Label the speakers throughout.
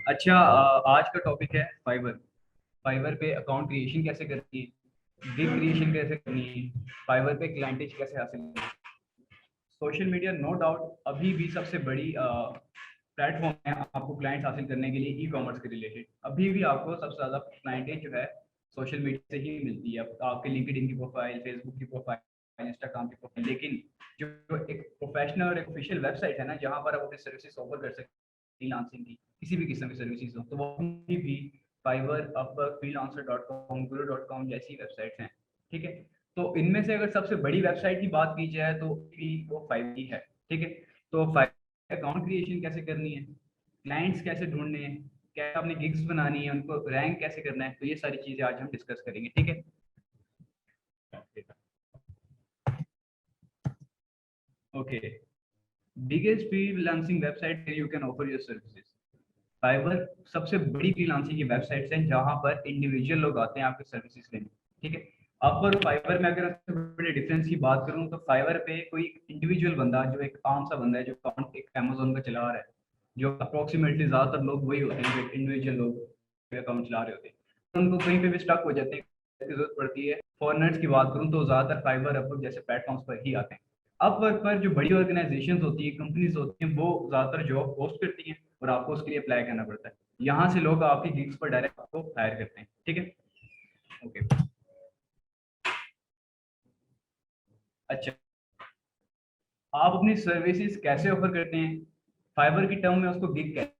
Speaker 1: अच्छा, आज का टॉपिक है फाइवर। फाइवर पे अकाउंट क्रिएशन कैसे करनी है, गिग क्रिएशन कैसे करनी है, फाइवर पे क्लाइंटेज कैसे हासिल करनी है। सोशल मीडिया नो डाउट अभी भी सबसे बड़ी प्लेटफॉर्म है आपको क्लाइंट्स हासिल करने के लिए ई कॉमर्स के रिलेटेड। अभी भी आपको सबसे ज़्यादा क्लाइंटेज जो है सोशल मीडिया से ही मिलती है, आपके लिंक्डइन की प्रोफाइल, फेसबुक की प्रोफाइल, इंस्टाग्राम की प्रोफाइल। लेकिन जो एक प्रोफेशनल और एक ऑफिशियल वेबसाइट है ना, जहाँ पर आप अपनी सर्विसेज ऑफर कर सकते हैं फ्रीलांसिंग की, किसी भी किस्म की सर्विसेज हो, तो वो अभी भी Fiverr, Upwork, Freelancer dot com, Guru dot com जैसी वेबसाइट्स हैं। ठीक है, तो इनमें से अगर सबसे बड़ी वेबसाइट की बात की जाए तो भी वो फाइव ही है। ठीक है, तो फाइव अकाउंट क्रिएशन कैसे करनी है, क्लाइंट्स कैसे ढूंढने हैं, क्या आपने गिग्स बनानी है, उनको रैंक कैसे करना है, तो ये सारी चीजें आज हम डिस्कस करेंगे। ठीक है, okay. Biggest freelancing website you can offer your services. Fiverr सबसे बड़ी फ्रीलांसिंग की वेबसाइट्स हैं जहां पर इंडिविजुअल लोग आते हैं आपके सर्विसेज लेने। ठीक है, अब पर फाइवर में अगर सबसे बड़े डिफरेंस की बात करूं तो फाइवर पे कोई इंडिविजुअल बंदा, जो एक आम सा बंदा है जो अकाउंट एक अमेजोन का चला रहा है, जो अप्रोक्सीमेटली ज्यादातर लोग वही होते हैं जो इंडिविजुअल लोग अकाउंट चला रहे होते हैं, उनको कहीं पे भी स्टक हो जाते हैं, जरूरत पड़ती है। फॉरनर्स की बात करूं तो ज्यादातर फाइवर, अपवर्क जैसे प्लेटफॉर्म्स पर ही आते हैं। अपवर्क पर जो बड़ी ऑर्गेनाइजेशंस होती है, कंपनीज होती हैं, वो ज्यादातर जॉब पोस्ट करती हैं और आपको उसके लिए अप्लाई करना पड़ता है। यहाँ से लोग आपकी गिग्स पर डायरेक्ट आपको हायर करते हैं। ठीक है, ओके। अच्छा, आप अपनी सर्विसेज कैसे ऑफर करते हैं, फाइबर की टर्म में उसको गिग कहते हैं।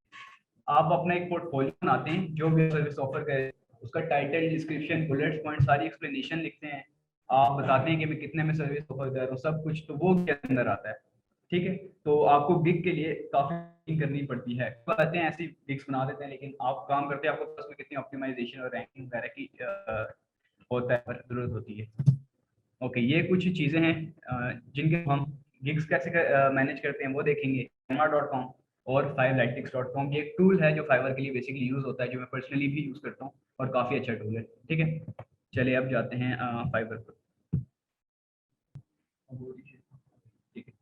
Speaker 1: आप अपना एक पोर्टफोलियो बनाते हैं, जो भी सर्विस ऑफर करें, उसका टाइटल, डिस्क्रिप्शन, बुलेट्स पॉइंट, सारी एक्सप्लेनेशन लिखते हैं। आप बताते हैं कि मैं कितने में सर्विस ऑफर कर रहा हूँ, सब कुछ, तो वो के अंदर आता है। ठीक है, तो आपको गिग के लिए काफी करनी पड़ती है, कहते हैं ऐसी गिग्स बना देते हैं, लेकिन आप काम करते हैं, आपको पास में कितनी ऑप्टिमाइजेशन और रैंकिंग वगैरह की होता है, जरूरत होती है। ओके, ये कुछ चीजें हैं जिनके हम गिग्स कैसे मैनेज करते हैं वो देखेंगे। Fiverr.com और fiverr.com, ये एक टूल है जो फाइवर के लिए बेसिकली यूज होता है, जो मैं पर्सनली भी यूज करता हूँ और काफी अच्छा टूल है। ठीक है, चलिए अब जाते हैं फाइवर पर। ठीक है,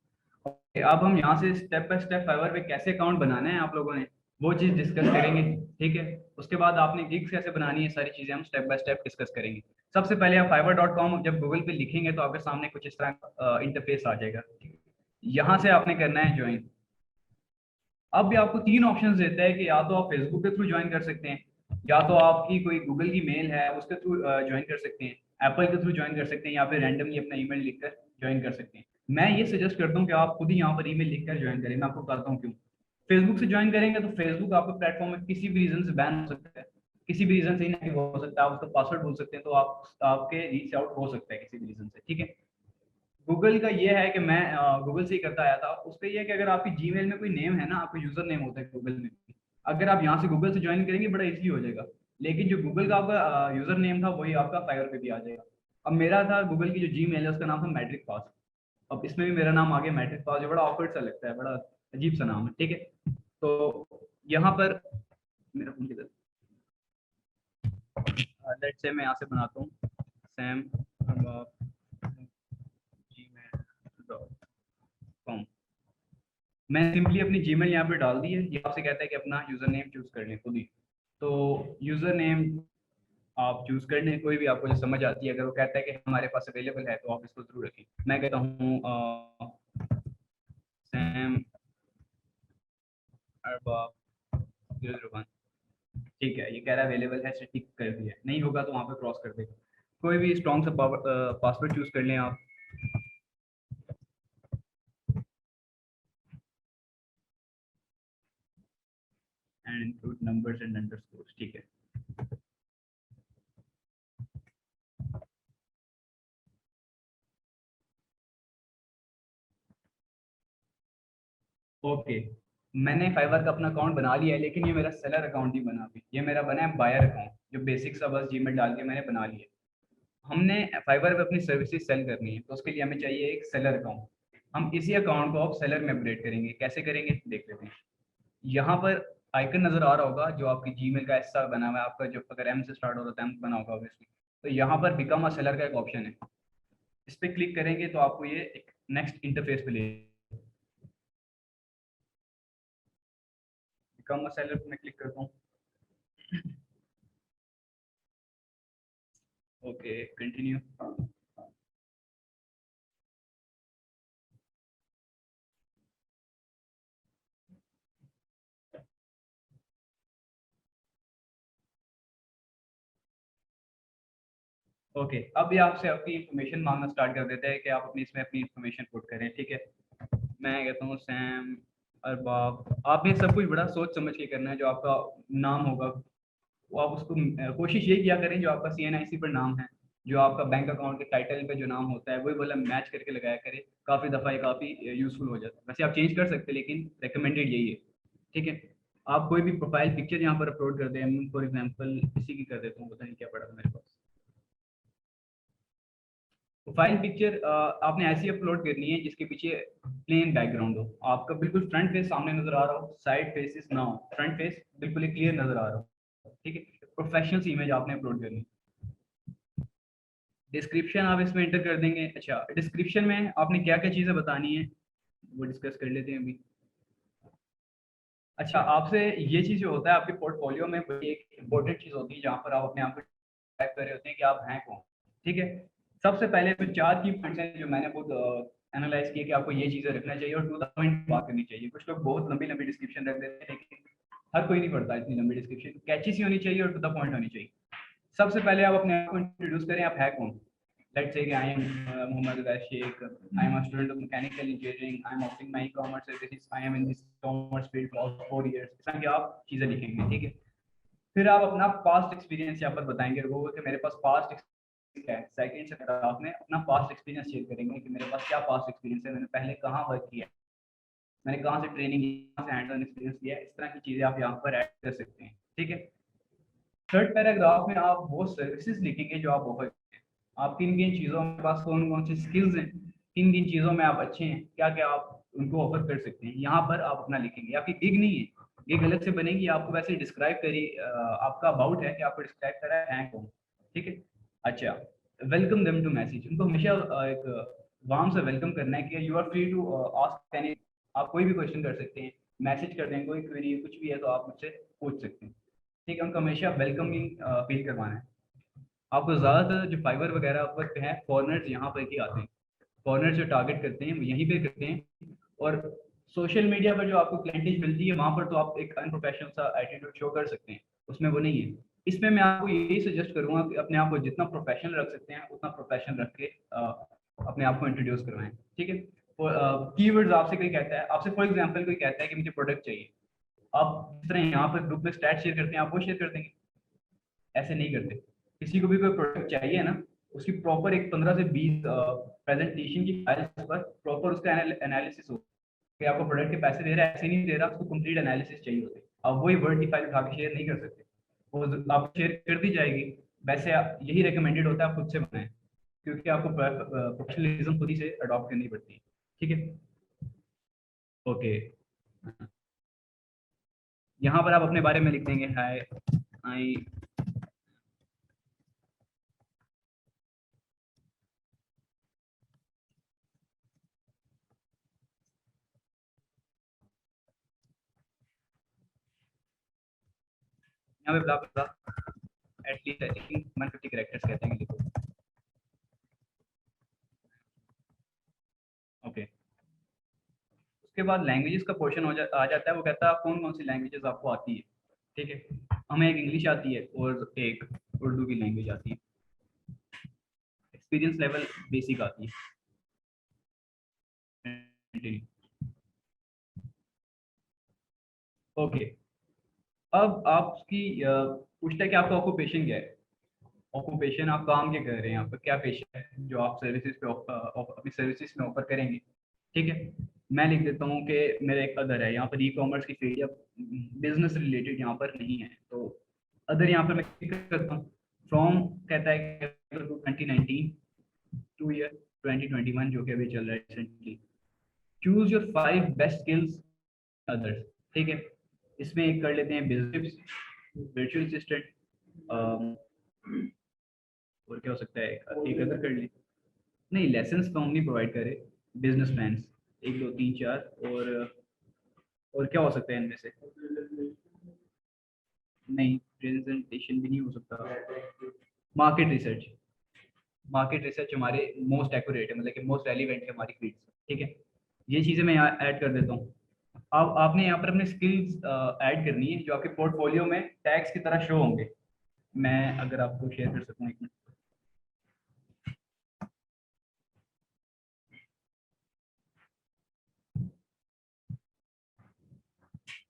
Speaker 1: ओके, अब हम यहाँ से स्टेप बाय स्टेप फाइवर पे कैसे अकाउंट बनाना है आप लोगों ने, वो चीज डिस्कस करेंगे। ठीक है, उसके बाद आपने गिग्स कैसे बनानी है, सारी चीजें हम स्टेप बाय स्टेप डिस्कस करेंगे। सबसे पहले आप fiverr.com जब गूगल पे लिखेंगे तो आपके सामने कुछ इस तरह का इंटरफेस आ जाएगा। यहाँ से आपने करना है ज्वाइन। अब भी आपको तीन ऑप्शंस देता है कि या तो आप फेसबुक के थ्रू ज्वाइन कर सकते हैं, या तो आपकी कोई गूगल की मेल है उसके थ्रू ज्वाइन कर सकते हैं, एप्पल के थ्रू ज्वाइन कर सकते हैं, या फिर रैंडमली अपना ईमेल लिखकर ज्वाइन कर सकते हैं। मैं ये सजेस्ट करता हूँ कि आप खुद ही यहाँ पर ईमेल लिखकर ज्वाइन करें। मैं आपको बताता हूँ क्यों। फेसबुक से ज्वाइन करेंगे तो फेसबुक आपके प्लेटफॉर्म में किसी भी रीजन से बैन हो सकता है, किसी भी रीजन से इनएक्टिव हो सकता है, आप उसका पासवर्ड भूल सकते हैं, तो आप आपके रीच आउट हो सकता है किसी भी रीजन से। ठीक है, गूगल का ये है कि मैं गूगल से ही करता आया था, उसका ये है कि अगर आपकी जीमेल में कोई नेम है ना, आपका यूजर नेम होता है गूगल में, अगर आप यहाँ से गूगल से ज्वाइन करेंगे बड़ा इजीली हो जाएगा। लेकिन जो गूगल का आपका यूजर नेम था वही आपका फाइवर पे भी आ जाएगा। अब मेरा था गूगल की जो जीमेल है उसका नाम था मैट्रिक पास। अब इसमें भी मेरा नाम आ गया मैट्रिक पास, जो बड़ा ऑकवर्ड सा लगता है, बड़ा अजीब सा नाम है। ठीक है, तो यहाँ पर मेरा फोन किधर, लेट्स से मैं यहाँ से बनाता हूँ सैम gmail.com। मैं सिंपली अपनी जीमेल यहाँ पे डाल दी है। ये आपसे कहता है कि अपना यूजर नेम चूज कर लें खुद ही। तो यूजर नेम आप चूज कर लें, कोई भी आपको जो समझ आती है। अगर वो कहता है कि हमारे पास अवेलेबल है तो आप इसको जरूर रखें। मैं कहता हूँ सैम अरबाब 001। ठीक है, ये कह रहा है अवेलेबल है, इसे टिक कर दिया। नहीं होगा तो वहाँ पे क्रॉस कर देगा। कोई भी स्ट्रॉन्ग सा पासवर्ड चूज कर लें आप, and include numbers and underscores. ठीक है, ओके। मैंने फाइवर का अपना अकाउंट बना लिया है, लेकिन ये मेरा सेलर अकाउंट नहीं बना अभी, ये मेरा बना है बायर अकाउंट, जो बेसिक सा बस जीमेल डाल के मैंने बना लिया। हमने फाइवर पे अपनी सर्विसेज सेल करनी है, तो उसके लिए हमें चाहिए एक सेलर अकाउंट। हम इसी अकाउंट को अब सेलर में अपडेट करेंगे। कैसे करेंगे देख लेते हैं। यहाँ पर आइकन नजर आ रहा होगा जो आपकी जीमेल का ऐसा बना हुआ है, आपका जो अगर एम से स्टार्ट हो रहा है एम बना होगा ऑब्वियसली। तो यहाँ पर बिकम अ सेलर का एक ऑप्शन है, इस पर क्लिक करेंगे तो आपको ये एक नेक्स्ट इंटरफेस पे ले बिकम अ सेलर पे मैं क्लिक करता हूँ। Okay, continue. ओके, अब ये आपसे आपकी इन्फॉर्मेशन मांगना स्टार्ट कर देते हैं कि आप अपनी इसमें अपनी इन्फॉर्मेशन पुट करें। ठीक है, मैं कहता हूँ सैम अरबाब। आपने सब कुछ बड़ा सोच समझ के करना है। जो आपका नाम होगा वो आप उसको कोशिश ये किया करें जो आपका CNIC पर नाम है, जो आपका बैंक अकाउंट के टाइटल पे जो नाम होता है वही वाला मैच करके लगाया करें। काफ़ी दफ़ा ये काफ़ी यूज़फुल हो जाता है। वैसे आप चेंज कर सकते हैं लेकिन रिकमेंडेड यही है। ठीक है, आप कोई भी प्रोफाइल पिक्चर यहाँ पर अपलोड कर दें। फॉर एग्जांपल इसी की कर देता हूँ, पता नहीं क्या पड़ा था मेरे पास। प्रोफाइल पिक्चर आपने ऐसी अपलोड करनी है जिसके पीछे प्लेन बैकग्राउंड हो, आपका बिल्कुल फ्रंट फेस सामने नजर आ रहा हो, साइड फेसेस ना हो, फ्रंट फेस बिल्कुल क्लियर नजर आ रहा हो। ठीक है, प्रोफेशनल सी इमेज आपने अपलोड करनी है। डिस्क्रिप्शन आप इसमें एंटर कर देंगे। अच्छा, डिस्क्रिप्शन में आपने क्या क्या चीज़ें बतानी है वो डिस्कस कर लेते हैं अभी। अच्छा, आपसे ये चीज़ जो होता है आपके पोर्टफोलियो में वही एक इम्पोर्टेंट चीज़ होती है जहाँ पर आप अपने आप को टाइप कर रहे होते हैं कि आप हैं कौन। ठीक है, सबसे पहले तो 4 की पॉइंट्स हैं जो मैंने खुद एनालाइज किए कि आपको ये चीज़ें रखना चाहिए और टू द पॉइंट बात करनी चाहिए। कुछ लोग बहुत लंबी लंबी डिस्क्रिप्शन रख देते हैं लेकिन हर कोई नहीं पढ़ता इतनी लंबी डिस्क्रिप्शन। कैची सी होनी चाहिए और टू द पॉइंट होनी चाहिए। सबसे पहले आप अपने आप को इंट्रोड्यूस करें, आप है कौन। Let's say I am Muhammad Udair Sheikh. I am a student of mechanical engineering. I am offering my e-commerce services. I am in this commerce field for 4 years. इस तरह की आप चीज़ें लिखेंगे। ठीक है, फिर आप अपना पास्ट एक्सपीरियंस यहाँ पर बताएंगे लोगों को कि मेरे पास पास्ट एक्सपीरियंस है। सेकंड से आप में अपना पास्ट एक्सपीरियंस शेयर करेंगे कि मेरे पास क्या पास्ट एक्सपीरियंस है, मैंने पहले कहाँ वर्क किया है, मैंने कहाँ से ट्रेनिंग कहाँ से हैंड ऑन एक्सपीरियंस लिया है। इस तरह की चीज़ें आप यहाँ पर ऐड कर सकते हैं। ठीक है, थर्ड पैराग्राफ में आप वो सर्विसेज लिखेंगे जो आप ऑफर करते हैं। आप किन किन चीज़ों में पास कौन कौन सी स्किल्स हैं, किन किन चीज़ों में आप अच्छे हैं, क्या क्या आप उनको ऑफर कर सकते हैं। यहाँ पर आप अपना लिखेंगे। आपकी गिग नहीं है, गिग अलग से बनेगी। आपको वैसे डिस्क्राइब करी आपका अबाउट है कि आपको डिस्क्राइब करा है कौन। ठीक है, अच्छा, वेलकम देम टू मैसेज। उनको हमेशा एक वार्म से वेलकम करना है कि you are free to ask any. आप कोई भी क्वेश्चन कर सकते हैं, मैसेज कर दें, कोई क्वेरी कुछ भी है तो आप मुझसे पूछ सकते हैं। ठीक है, उनको हमेशा वेलकमिंग फील करवाना है। आपको ज़्यादातर जो फाइवर वगैरह पर है फॉरनर्स यहाँ पर ही आते हैं। फॉरनर्स जो टारगेट करते हैं वो यहीं पे करते हैं। और सोशल मीडिया पर जो आपको क्लाइंटेज मिलती है वहाँ पर तो आप एक अनप्रोफेशनल सा एटीट्यूड शो कर सकते हैं, उसमें वो नहीं है। इसमें मैं आपको यही सजेस्ट करूँगा कि अपने आप को जितना प्रोफेशनल रख सकते हैं उतना प्रोफेशनल रख के अपने आप को इंट्रोड्यूस करवाएं। ठीक है, कीवर्ड्स आपसे कोई कहता है, आपसे फॉर एग्जांपल कोई कहता है कि मुझे प्रोडक्ट चाहिए, आप जिस तरह यहाँ पर ग्रुप में स्टैट शेयर करते हैं आप वो शेयर कर देंगे। ऐसे नहीं करते। किसी को भी कोई प्रोडक्ट चाहिए ना, उसकी प्रॉपर एक 15 से 20 प्रेजेंटेशन की फाइल्स पर प्रॉपर उसका एनालिसिस हो कि आपको प्रोडक्ट के पैसे दे रहा है ऐसे नहीं दे रहा, उसको कंप्लीट एनालिसिस चाहिए होते हैं। आप वही वर्ड की फाइल उठा के शेयर नहीं कर सकते, वो आप शेयर कर दी जाएगी। वैसे यही रिकमेंडेड होता है आप खुद से बनाएं, क्योंकि आपको प्रोफेशनलिज्म खुद ही से अडॉप्ट करनी पड़ती है। ठीक है, ओके, यहाँ पर आप अपने बारे में लिख देंगे हाय आई। यहाँ पे ब्ला एटलीस्ट आई थिंक 150 कैरेक्टर्स कहते हैं लिखो। ओके, उसके बाद लैंग्वेजेस का पोर्शन आ जाता है। वो कहता है कौन कौन सी लैंग्वेजेस आपको आती है। ठीक है, हमें एक इंग्लिश आती है और एक उर्दू की लैंग्वेज आती है। एक्सपीरियंस लेवल बेसिक आती है। ओके, अब आपकी पूछता है कि आपका ऑक्यूपेशन क्या है। ऑक्यूपेशन आप काम क्या कर रहे हैं, आपका क्या पेशा है जो आप सर्विसेज पे अपनी सर्विसेज में ऑफर करेंगे। ठीक है, मैं लिख देता हूँ कि मेरा एक अदर है। यहाँ पर ई कॉमर्स की फील्ड या बिजनेस रिलेटेड यहाँ पर नहीं है, तो अदर यहाँ पर मैं क्लिक करता हूँ। फ्रॉम कहता है 2019 टू ईयर 2021 जो कि अभी चल रहा है recently. Choose your 5 best skills others. ठीक है, इसमें एक कर लेते हैं बिजनेस वर्चुअल असिस्टेंट, और क्या हो सकता है, एक अदर कर ली। नहीं, लेसन्स तो हम नहीं प्रोवाइड करे, बिजनेस प्लान्स 1 2 3 4 और और क्या हो सकता है इनमें से? नहीं, प्रेजेंटेशन भी नहीं हो सकता। मार्केट रिसर्च, मार्केट रिसर्च हमारे मोस्ट एक्यूरेट है, मतलब कि मोस्ट रेलिवेंट है हमारी फील्ड से, ठीक है। ये चीज़ें मैं यहाँ ऐड कर देता हूँ। अब आपने यहाँ पर अपने स्किल्स ऐड करनी है जो आपके पोर्टफोलियो में टैग्स की तरह शो होंगे। मैं अगर आपको शेयर कर सकूँ, एक मिनट।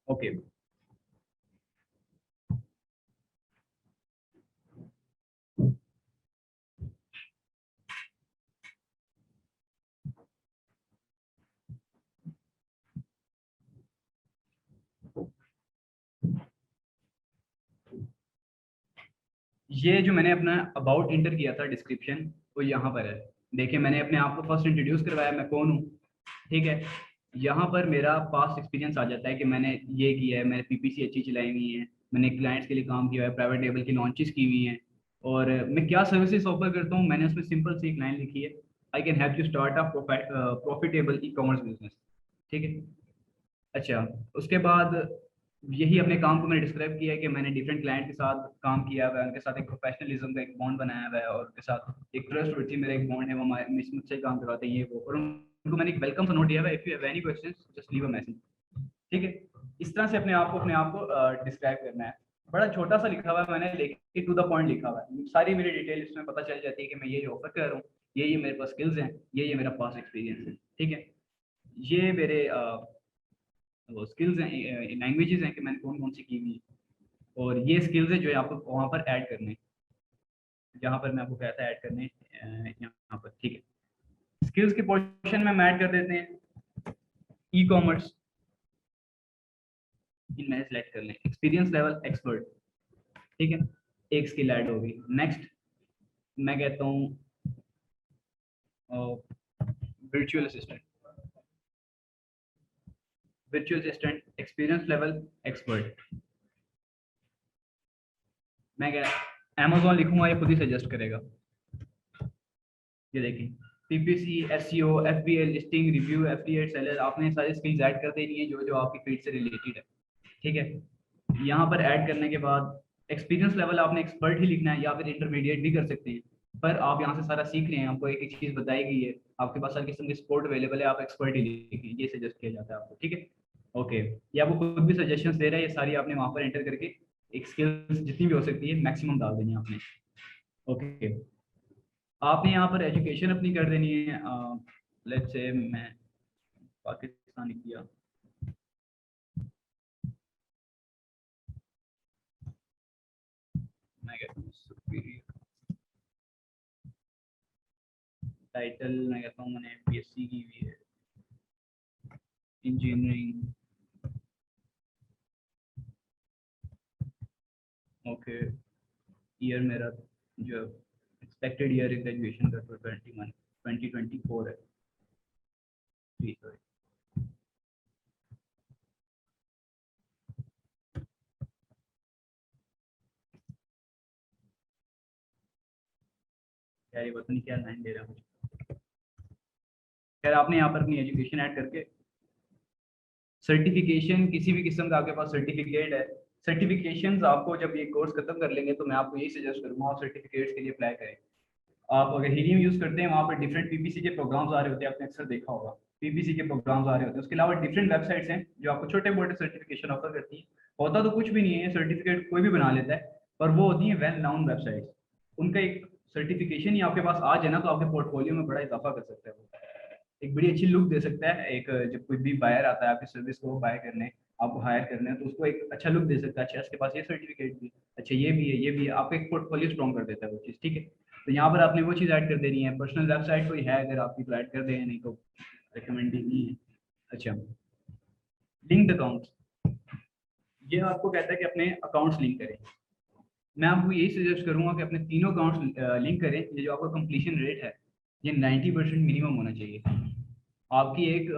Speaker 1: ओके, ये जो मैंने अपना अबाउट इंटर किया था डिस्क्रिप्शन, वो यहाँ पर है। देखिए, मैंने अपने आप को फर्स्ट इंट्रोड्यूस करवाया, मैं कौन हूँ, ठीक है। यहाँ पर मेरा पास्ट एक्सपीरियंस आ जाता है कि मैंने ये किया है, मैंने पीपीसी अच्छी चलाई हुई है, मैंने क्लाइंट्स के लिए काम किया है, प्राइवेट लेवल की लॉन्चेस की हुई हैं, और मैं क्या सर्विसेज ऑफर करता हूँ, मैंने उसमें सिंपल सी एक लाइन लिखी है, I can help you start a profitable e commerce business, ठीक है। अच्छा, उसके बाद यही अपने काम को मैंने डिस्क्राइब किया है कि मैंने डिफरेंट क्लाइंट के साथ काम किया हुआ है, उनके साथ एक प्रोफेशनलिज्म का एक बॉन्ड बनाया हुआ है, और उनके साथ एक ट्रस्ट वर्दी मेरा एक बॉन्ड है, वो मुझसे काम करवाते हैं ये वो, और उनको मैंने एक वेलकम सा नोट दिया हुआ है, if you have any questions just leave a message, ठीक है। इस तरह से अपने आप को डिस्क्राइब करना है। बड़ा छोटा सा लिखा हुआ है मैंने, लेकिन टू द पॉइंट लिखा हुआ है, सारी मेरी डिटेल इसमें पता चल जाती है कि मैं ये ऑफर कर रहा हूँ, ये मेरे पास स्किल्स हैं, ये मेरा पास एक्सपीरियंस है, ठीक है। ये मेरे वो स्किल्स हैं, लैंग्वेजेस हैं कि मैंने कौन कौन सी की हुई, और ये स्किल्स है जो आपको वहाँ पर ऐड करने, जहाँ पर मैं आपको कहता है ऐड करने, यहाँ पर, ठीक है। स्किल्स के पोर्शन में हम ऐड कर देते हैं ई कॉमर्स, इनमें सेलेक्ट कर लें एक्सपीरियंस लेवल एक्सपर्ट, ठीक है। एक स्किल ऐड होगी। नेक्स्ट मैं कहता हूँ virtual assistant, virtual assistant experience level expert. मैं क्या अमेजोन लिखूंगा, ये खुद ही सजेस्ट करेगा। ये देखिए, PPC, SEO, FBA, listing, review, affiliate, seller, आपने सारी स्किल्स ऐड कर देनी है जो जो आपकी फील्ड से रिलेटेड है, ठीक है। यहाँ पर ऐड करने के बाद एक्सपीरियंस लेवल आपने एक्सपर्ट ही लिखना है या फिर इंटरमीडिएट भी कर सकते हैं, पर आप यहाँ से सारा सीख रहे हैं, आपको एक एक चीज़ बताई गई है, आपके पास हर किस्म की सपोर्ट अवेलेबल है, आप एक्सपर्ट ही लिखें, ये सजेस्ट किया जाता है आपको, ठीक है। ओके, ये आपको खुद भी सजेशंस दे रहा है, ये सारी आपने वहाँ पर एंटर करके एक स्किल्स जितनी भी हो सकती है मैक्सिमम डाल देनी है आपने। ओके, आपने यहाँ पर एजुकेशन अपनी कर देनी है। लेट्स से मैं पाकिस्तानी किया, मैं कहता हूँ superior, टाइटल मैं कहता हूँ मैंने बीएससी की हुई है, इंजीनियरिंग। ओके, ईयर मेरा जो एक्सपेक्टेड ईयर ग्रेजुएशन का तो 2024 है, जी सॉरी। यार ये पता नहीं क्या लाइन दे रहा है मुझे। खैर, आपने यहाँ पर अपनी एजुकेशन ऐड करके सर्टिफिकेशन, किसी भी किस्म का आपके पास सर्टिफिकेट है, सर्टिफिकेशंस आपको जब ये कोर्स खत्म कर लेंगे तो मैं आपको यही सजेस्ट करूँगा आप सर्टिफिकेट्स के लिए अप्लाई करें। आप अगर हीलियम यूज करते हैं, वहाँ पर डिफरेंट पीपीसी के प्रोग्राम्स आ रहे होते हैं, आपने अक्सर देखा होगा, पीपीसी के प्रोग्राम्स आ रहे होते हैं। उसके अलावा डिफरेंट वेबसाइट्स हैं जो आपको छोटे मोटे सर्टिफिकेशन ऑफर करती है। होता तो कुछ भी नहीं है, सर्टिफिकेट कोई भी बना लेता है, पर वो होती है वेल नाउन वेबसाइट्स। उनका एक सर्टिफिकेशन ही आपके पास आ जाए ना, तो आपके पोर्टफोलियो में बड़ा इजाफा कर सकता है, वो एक बड़ी अच्छी लुक दे सकता है। एक जब कोई भी बायर आता है आपकी सर्विस को बाय करने, आपको हायर करने, तो उसको एक अच्छा लुक दे सकता है, अच्छा इसके पास ये सर्टिफिकेट भी, अच्छा ये भी है, ये भी है, आपका एक पोर्टफोलियो स्ट्रॉन्ग कर देता है वो चीज़, ठीक है। तो यहाँ पर आपने वो चीज़ ऐड कर देनी है। पर्सनल वेबसाइट कोई है अगर आपकी, तो ऐड कर दें, नहीं तो रिकमेंड ही नहीं है। अच्छा, लिंक्ड अकाउंट, ये आपको कहता है कि अपने अकाउंट्स लिंक करें। मैं आपको यही सजेस्ट करूंगा कि अपने तीनों अकाउंट्स लिंक करें। ये जो आपका कंप्लीशन रेट है, ये 90% मिनिमम होना चाहिए। आपकी एक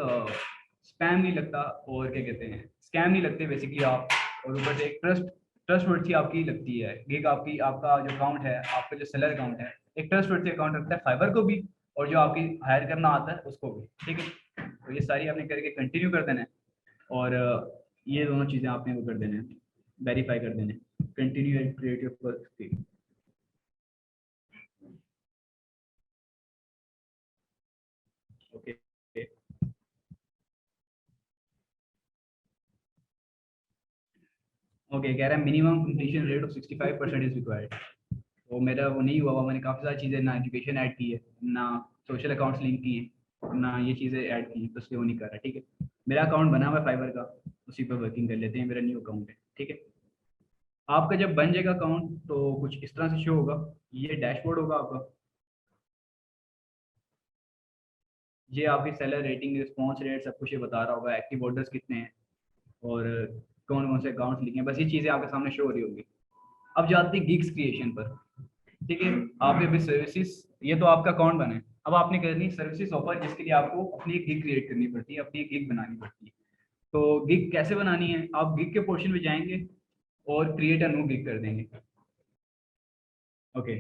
Speaker 1: स्पैम नहीं लगता, और क्या कहते हैं, स्कैम नहीं लगते बेसिकली आप, और ऊपर से एक ट्रस्ट वर्थ आपकी लगती है गिग। आपकी आपका जो अकाउंट है, आपका जो सेलर अकाउंट है, एक ट्रस्ट वर्थ अकाउंट रखता है फाइबर को भी, और जो आपकी हायर करना आता है उसको भी, ठीक है। तो ये सारी आपने करके कंटिन्यू कर देना है। और ये दोनों चीज़ें आपने वो कर देने, वेरीफाई कर देने। Continue and create your first gig. Okay okay, कह रहा है minimum completion rate of 65% is required. तो मेरा वो नहीं हुआ, मैंने काफ़ी सारी चीज़ें ना एजुकेशन ऐड की है, ना सोशल अकाउंट्स लिंक की है, ना ये चीज़ें ऐड की हैं, तो इसलिए वो नहीं कर रहा। ठीक है, मेरा अकाउंट बना हुआ है फाइवर का, उसी पर वर्किंग कर लेते हैं, मेरा न्यू अकाउंट है। ठीक है, आपका जब बन जाएगा अकाउंट तो कुछ इस तरह से शो होगा, ये डैशबोर्ड होगा आपका। ये आपकी सेलर रेटिंग, रिस्पॉन्स रेट, सब कुछ ये बता रहा होगा, एक्टिव ऑर्डर्स कितने हैं और कौन कौन से अकाउंट्स लिखे हैं, बस ये चीज़ें आपके सामने शो हो रही होगी। अब जाती है गिग्स क्रिएशन पर। ठीक है, आपके भी सर्विसेज, ये तो आपका अकाउंट बना है, अब आपने करनी सर्विसेज ऑफर, जिसके लिए आपको अपनी एक गिग क्रिएट करनी पड़ती है, अपनी एक गिग बनानी पड़ती है। तो गिग कैसे बनानी है, आप गिग के पोर्शन में जाएंगे और क्रिएट अ न्यू गिग कर देंगे। ओके,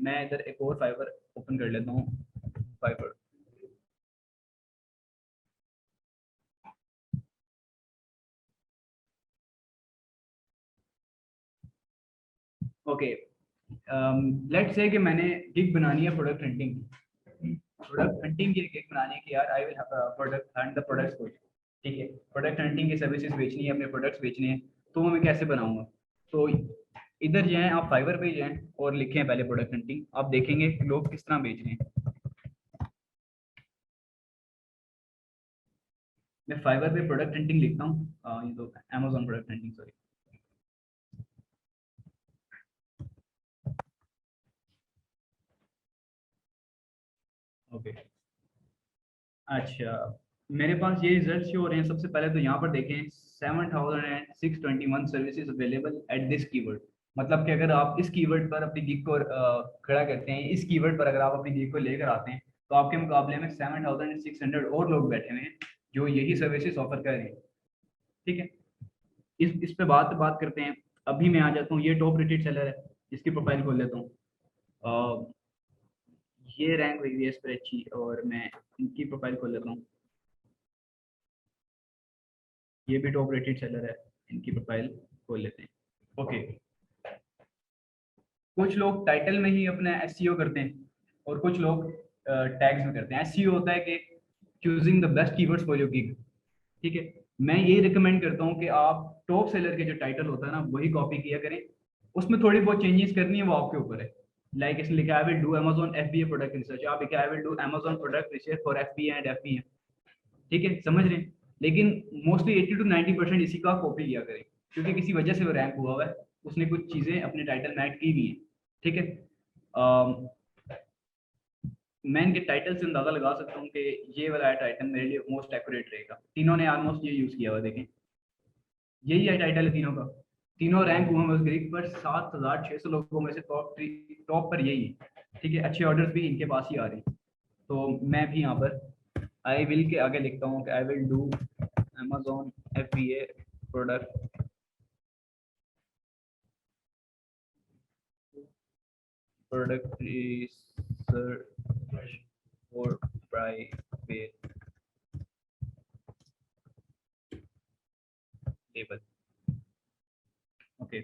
Speaker 1: मैं इधर एक और फाइवर ओपन कर लेता हूँ, फाइवर। ओके, लेट्स से कि मैंने गिग बनानी है प्रोडक्ट हंटिंग की। प्रोडक्ट हंटिंग की गिग बनानी है कि यार I will product Hunt the products for. ठीक है, प्रोडक्ट हंटिंग की सर्विसेज बेचनी है, अपने प्रोडक्ट्स बेचने हैं, तो वो मैं कैसे बनाऊंगा। तो इधर जाएं आप, फाइवर पे जाएं और लिखें पहले प्रोडक्ट हंटिंग, आप देखेंगे कि लोग किस तरह बेच रहे हैं। मैं फाइवर पे प्रोडक्ट हंटिंग लिखता हूँ, ये तो Amazon product hunting, sorry. Okay, अच्छा, मेरे पास ये रिजल्ट शो हो रहे हैं। सबसे पहले तो यहाँ पर देखें, 7,621 services available at this keyword. मतलब कि अगर आप इस कीवर्ड पर अपनी गिग को खड़ा करते हैं, इस कीवर्ड पर अगर आप अपनी गिग को लेकर आते हैं, तो आपके मुकाबले में 7,600 और लोग बैठे हुए हैं जो यही सर्विसेज ऑफर कर रहे हैं। ठीक है, इस पे बात करते हैं। अभी मैं आ जाता हूँ, ये टॉप रेटेड सेलर है, इसकी प्रोफाइल खोल लेता हूँ। अ, ये रैंक हुई है इस पर अच्छी, और मैं इनकी प्रोफाइल खोल लेता हूँ। ये भी टॉप रेटेड सेलर है, इनकी प्रोफाइल खोल लेते हैं। ओके, कुछ लोग टाइटल में ही अपना एसईओ करते हैं और कुछ लोग टैग्स में करते हैं। एसईओ होता है कि choosing the best keywords for your gig. ठीक है, मैं ये रिकमेंड करता हूँ कि आप टॉप सेलर के जो टाइटल होता है ना, वही कॉपी किया करें। उसमें थोड़ी बहुत चेंजेस करनी है, वो आपके ऊपर है। लाइक इसने लिखा है I will do Amazon FBA product research, आप लिखा I will do Amazon product research for FBA and FBA. ठीक है, समझ रहे हैं। लेकिन मोस्टली 80 to 90% इसी का कॉपी किया करें, क्योंकि किसी वजह से वो रैंक हुआ हुआ है, उसने कुछ चीजें अपने टाइटल में ऐड की भी हैं। ठीक है, मैं इनके टाइटल से अंदाजा लगा सकता हूँ कि ये वाला टाइटल मेरे लिए मोस्ट एक्यूरेट रहेगा। तीनों ने ऑलमोस्ट ये यूज किया हुआ, देखें यही है टाइटल है तीनों का। तीनों रैंक हुए हैं उस ग्रीक पर, 7,600 लोगों में से टॉप पर यही है। ठीक है, अच्छे ऑर्डर्स भी इनके पास ही आ रहे हैं। तो मैं भी यहाँ पर आई विल के आगे लिखता हूँ कि I will do Amazon FBA product product research for private label. Okay,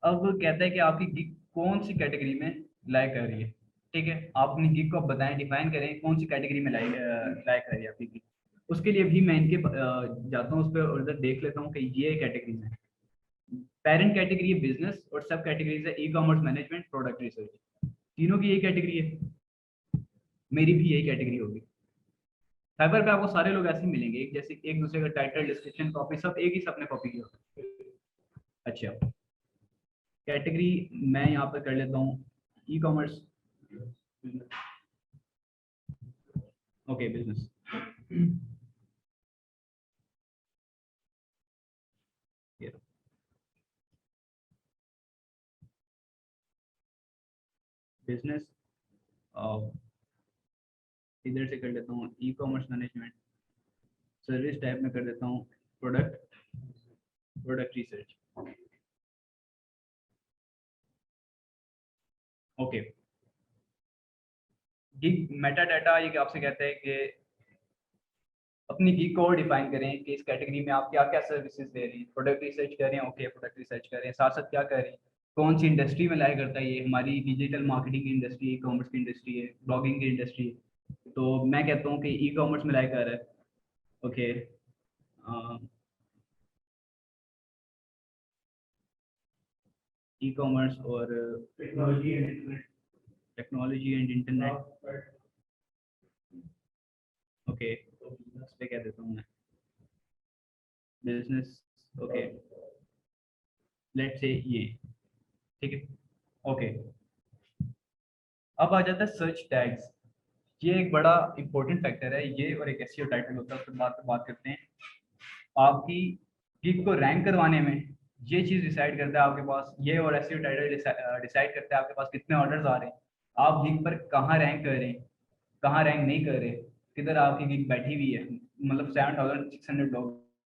Speaker 1: अब कहता है कि आपकी गिग कौन सी कैटेगरी में लाइक कर रही है। ठीक है, आप अपनी गिग को बताएं, डिफाइन करें कौन सी कैटेगरी में लाइक लाइक कर रही है आपकी गिग। उसके लिए भी मैं इनके जाता हूँ उस पर और इधर देख लेता हूँ कि ये कैटेगरी है। पेरेंट कैटेगरी है बिजनेस, और सब कैटेगरीज है e commerce, management, product research. तीनों की यही कैटेगरी है, मेरी भी यही कैटेगरी होगी। फाइवर पे आपको सारे लोग ऐसे ही मिलेंगे, एक जैसे, एक दूसरे का टाइटल, डिस्क्रिप्शन, कॉपी, सब एक ही सबने कॉपी किया। अच्छा, कैटेगरी मैं यहाँ पर कर लेता हूँ e commerce. Okay, business. Business, इधर से कर लेता हूँ e commerce management. Service type में कर देता हूँ product product research. Okay, gig Meta data ये आपसे कहता है कि अपनी गीक को डिफाइन करें कि इस कैटेगरी में आप क्या क्या सर्विसेज दे रहे हैं। प्रोडक्ट रिसर्च कर रहे हैं, ओके प्रोडक्ट रिसर्च कर रहे हैं, साथ साथ क्या कर रहे हैं, कौन सी इंडस्ट्री में लाया करता है ये, हमारी डिजिटल मार्केटिंग की इंडस्ट्री है, कॉमर्स की इंडस्ट्री है, ब्लॉगिंग की इंडस्ट्री है। तो मैं कहता हूँ कि ई कॉमर्स में लाया कर रहा है, ओके। ई कॉमर्स और टेक्नोलॉजी एंड इंटरनेट, ओके, इस पे कह देता हूँ मैं बिजनेस, ओके, लेट्स से ये, ठीक है, ओके। अब आ जाता है सर्च टैग्स। ये एक बड़ा इंपॉर्टेंट फैक्टर है, ये और एक एसईओ टाइटल होता है, उस पर बात करते हैं। आपकी गिग को रैंक करवाने में ये चीज़ डिसाइड करता है आपके पास, ये और एसईओ टाइटल डिसाइड करता है आपके पास कितने ऑर्डर्स आ रहे हैं, आप गिग पर कहाँ रैंक कर रहे हैं, कहाँ रैंक नहीं कर रहे, किधर आपकी गिग बैठी हुई है, मतलब 7600 लोग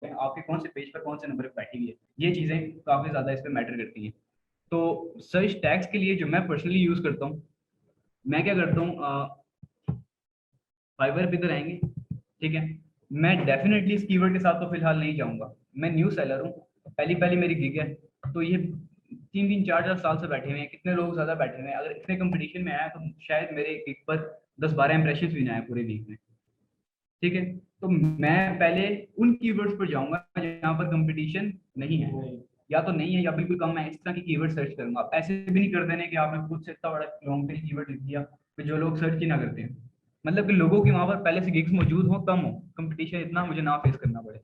Speaker 1: हैं, आपके कौन से पेज पर कौन से नंबर पर बैठी हुई है, ये चीज़ें काफ़ी ज़्यादा इस पर मैटर करती हैं। तो सर्च टैग्स के लिए जो मैं पर्सनली यूज़ करता हूँ, मैं क्या करता हूँ, फाइवर पे तो रहेंगे, ठीक है। मैं डेफिनेटली इस कीवर्ड के साथ तो फिलहाल नहीं जाऊंगा, मैं न्यू सेलर हूँ, पहली पहली मेरी गिग है, तो ये 3-4 साल से बैठे हुए हैं, कितने लोग ज़्यादा बैठे हुए हैं, अगर इतने कंपटीशन में आया तो शायद मेरे गिग पर 10-12 इंप्रेशन भी ना आए पूरे वीक में, ठीक है। तो मैं पहले उन कीवर्ड्स पर जाऊंगा जहाँ पर कंपटीशन नहीं है, या तो नहीं है या बिल्कुल कम है, इस तरह की कीवर्ड सर्च करूंगा। आप ऐसे भी नहीं कर देने कि आपने खुद से इतना बड़ा लॉन्ग टेल कीवर्ड लिख दिया कि जो लोग सर्च ही ना करते हैं, मतलब कि लोगों की वहां पर पहले से गिग्स मौजूद हो, कम हो, कंपटीशन इतना मुझे ना फेस करना पड़े।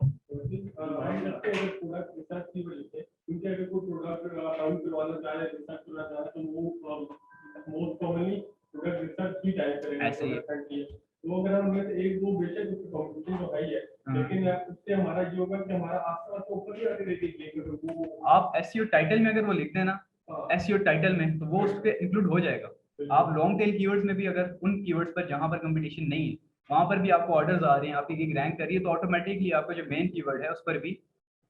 Speaker 1: ऐसे ही
Speaker 2: तो अगर हम एक दो बेशक उसकी कंपटीशन तो है ही है, लेकिन उससे हमारा ये होगा कि हमारा आसपास तो ऊपर ही आके देखेंगे।
Speaker 1: आप एसईओ टाइटल में अगर वो लिखते हैं ना, एसईओ टाइटल में, तो वो उस पर इंक्लूड हो जाएगा। आप लॉन्ग टेल कीवर्ड्स में भी अगर उन कीवर्ड्स पर जहां पर कंपटीशन नहीं है वहां पर भी आपको ऑर्डर्स आ रहे हैं, आपकी गिग रैंक कर रही है, तो ऑटोमेटिकली आपका जो मेन कीवर्ड है उस पर भी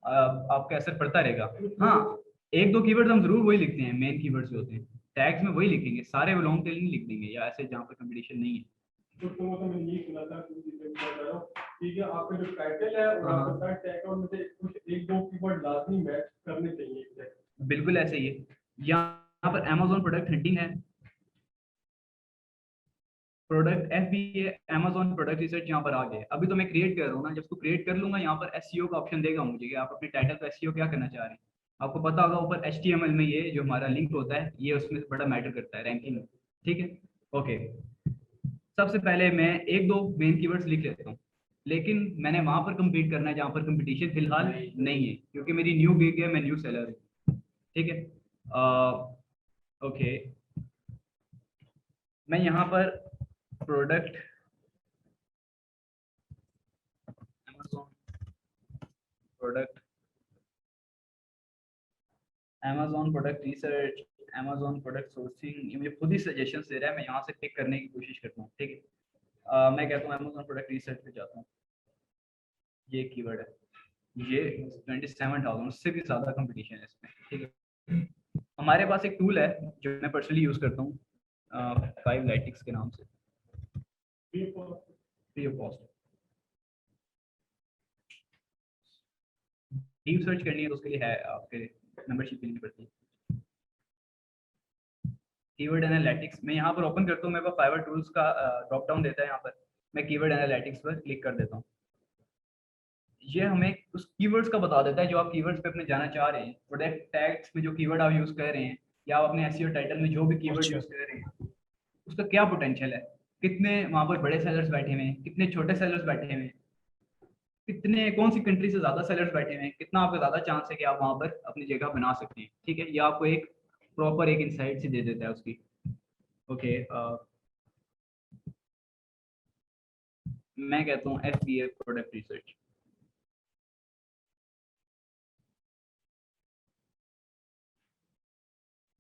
Speaker 1: आपका असर पड़ता रहेगा। हाँ, एक दो कीवर्ड्स हम जरूर वही लिखते हैं, मेन कीवर्ड्स जो होते हैं टैग्स में वही लिखेंगे, सारे वो लॉन्ग टेल नहीं लिख देंगे या ऐसे जहाँ पर कंपटीशन नहीं है।
Speaker 2: तो मैंने ये सुना था ठीक है, आपका जो टाइटल है और आपका टैग और मुझे कुछ एक दो कीवर्ड लाजमी मैच करने चाहिए।
Speaker 1: बिल्कुल ऐसे ही है। यहाँ पर Amazon प्रोडक्ट हंटिंग है, product FBA, Amazon product research यहाँ पर आ गया। अभी तो मैं क्रिएट कर रहा हूँ ना, जब उसको क्रिएट कर लूंगा यहाँ पर एसईओ का ऑप्शन देगा मुझे कि आप अपने टाइटल का एसईओ क्या करना चाह रहे हैं। आपको पता होगा ऊपर HTML में ये जो हमारा लिंक होता है ये उसमें बड़ा मैटर करता है रैंकिंग में, ठीक है, ओके। सबसे पहले मैं एक दो मेन कीवर्ड्स लिख लेता हूँ, लेकिन मैंने वहां पर कम्पीट करना है जहाँ पर कंपटीशन फिलहाल नहीं है, क्योंकि मेरी न्यू गिग है, मैं न्यू सेलर हूँ, ठीक है। ओके, मैं यहाँ पर product product Amazon product research, Amazon product sourcing, ये मुझे खुद ही सजेशन दे रहा है, मैं यहाँ से पिक करने की कोशिश करता हूँ, ठीक है। मैं कहता हूँ Amazon प्रोडक्ट रिसर्च पे जाता हूँ, ये कीवर्ड है, ये 27,000, उससे भी ज़्यादा कंपटीशन है इसमें, ठीक है। हमारे पास एक टूल है जो मैं पर्सनली यूज़ करता हूँ, 5lytics के नाम से, free of cost. Deep search करनी है तो उसके लिए है, आपके मेंबरशिप लेनी पड़ती है। कीवर्ड एनालिटिक्स मैं यहाँ पर ओपन करता हूँ, मेरे पास फाइवर टूल्स का ड्रॉप डाउन देता है, यहाँ पर मैं कीवर्ड एनालिटिक्स पर क्लिक कर देता हूँ। ये हमें उस कीवर्ड्स का बता देता है जो आप कीवर्ड्स पे अपने जाना चाह रहे हैं, प्रोडक्ट टैग्स में जो कीवर्ड आप यूज़ कर रहे हैं, या आप अपने एसईओ टाइटल में जो भी कीवर्ड यूज़ कर रहे हैं उसका क्या पोटेंशियल है, कितने वहाँ पर बड़े सेलर्स बैठे हुए हैं, कितने छोटे सेलर्स बैठे हुए हैं, कितने कौन सी कंट्री से ज़्यादा सेलर्स बैठे हुए हैं, कितना आपका ज़्यादा चांस है कि आप वहाँ पर अपनी जगह बना सकते हैं, ठीक है। ये आपको एक प्रॉपर एक इंसाइट से दे देता है उसकी, ओके। मैं कहता हूँ FBA product research,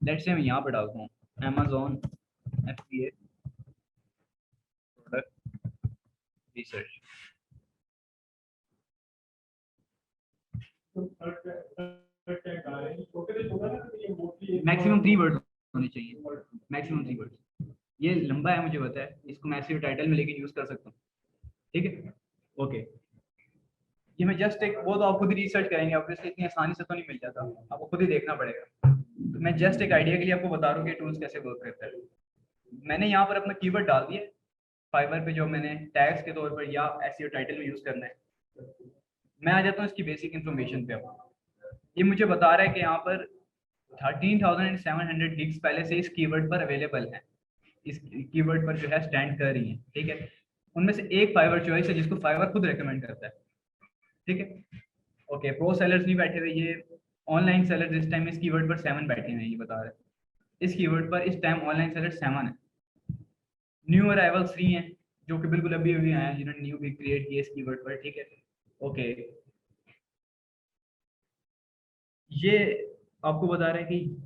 Speaker 1: let's say मैं यहाँ पर डालता हूँ Amazon FBA product research, maximum 3 word होने चाहिए, मैक्सिमम 3 वर्ड। ये लंबा है मुझे पता है, इसको मैं ऐसे टाइटल में लेके यूज कर सकता हूँ, ठीक है, ओके। ये मैं जस्ट एक, वो तो आप खुद ही रिसर्च करेंगे, ऑब्वियसली इतनी आसानी से तो नहीं मिल जाता, आपको खुद ही देखना पड़ेगा। तो मैं जस्ट एक आइडिया के लिए आपको बता रहा हूँ कि टूल्स कैसे वर्क करते हैं। मैंने यहाँ पर अपना कीवर्ड डाल दिया फाइवर पे, जो मैंने टैग्स के तौर पर या एसईओ टाइटल में यूज करना है। मैं आ जाता हूँ इसकी बेसिक इन्फॉर्मेशन पे। अब ये मुझे बता रहा है कि यहाँ पर 13,700 गिग्स पहले से इस कीवर्ड पर अवेलेबल है, इस कीवर्ड पर जो है स्टैंड कर रही है, ठीक है। उनमें से एक फाइवर चॉइस है जिसको फाइवर खुद रेकमेंड करता है, ठीक है। ओके, प्रो सेलर्स नहीं बैठे हुए, ये ऑनलाइन सेलर्स इस टाइम इस कीवर्ड पर 7 बैठे हुए हैं, ये बता रहे हैं इस कीवर्ड पर इस टाइम ऑनलाइन सेलर्स 7 है। न्यू अराइवल 3 हैं जो कि बिल्कुल अभी अभी आए हैं, जिन्होंने न्यू भी क्रिएट किया इस कीवर्ड पर, ठीक है। ओके, ये आपको बता रहे हैं कि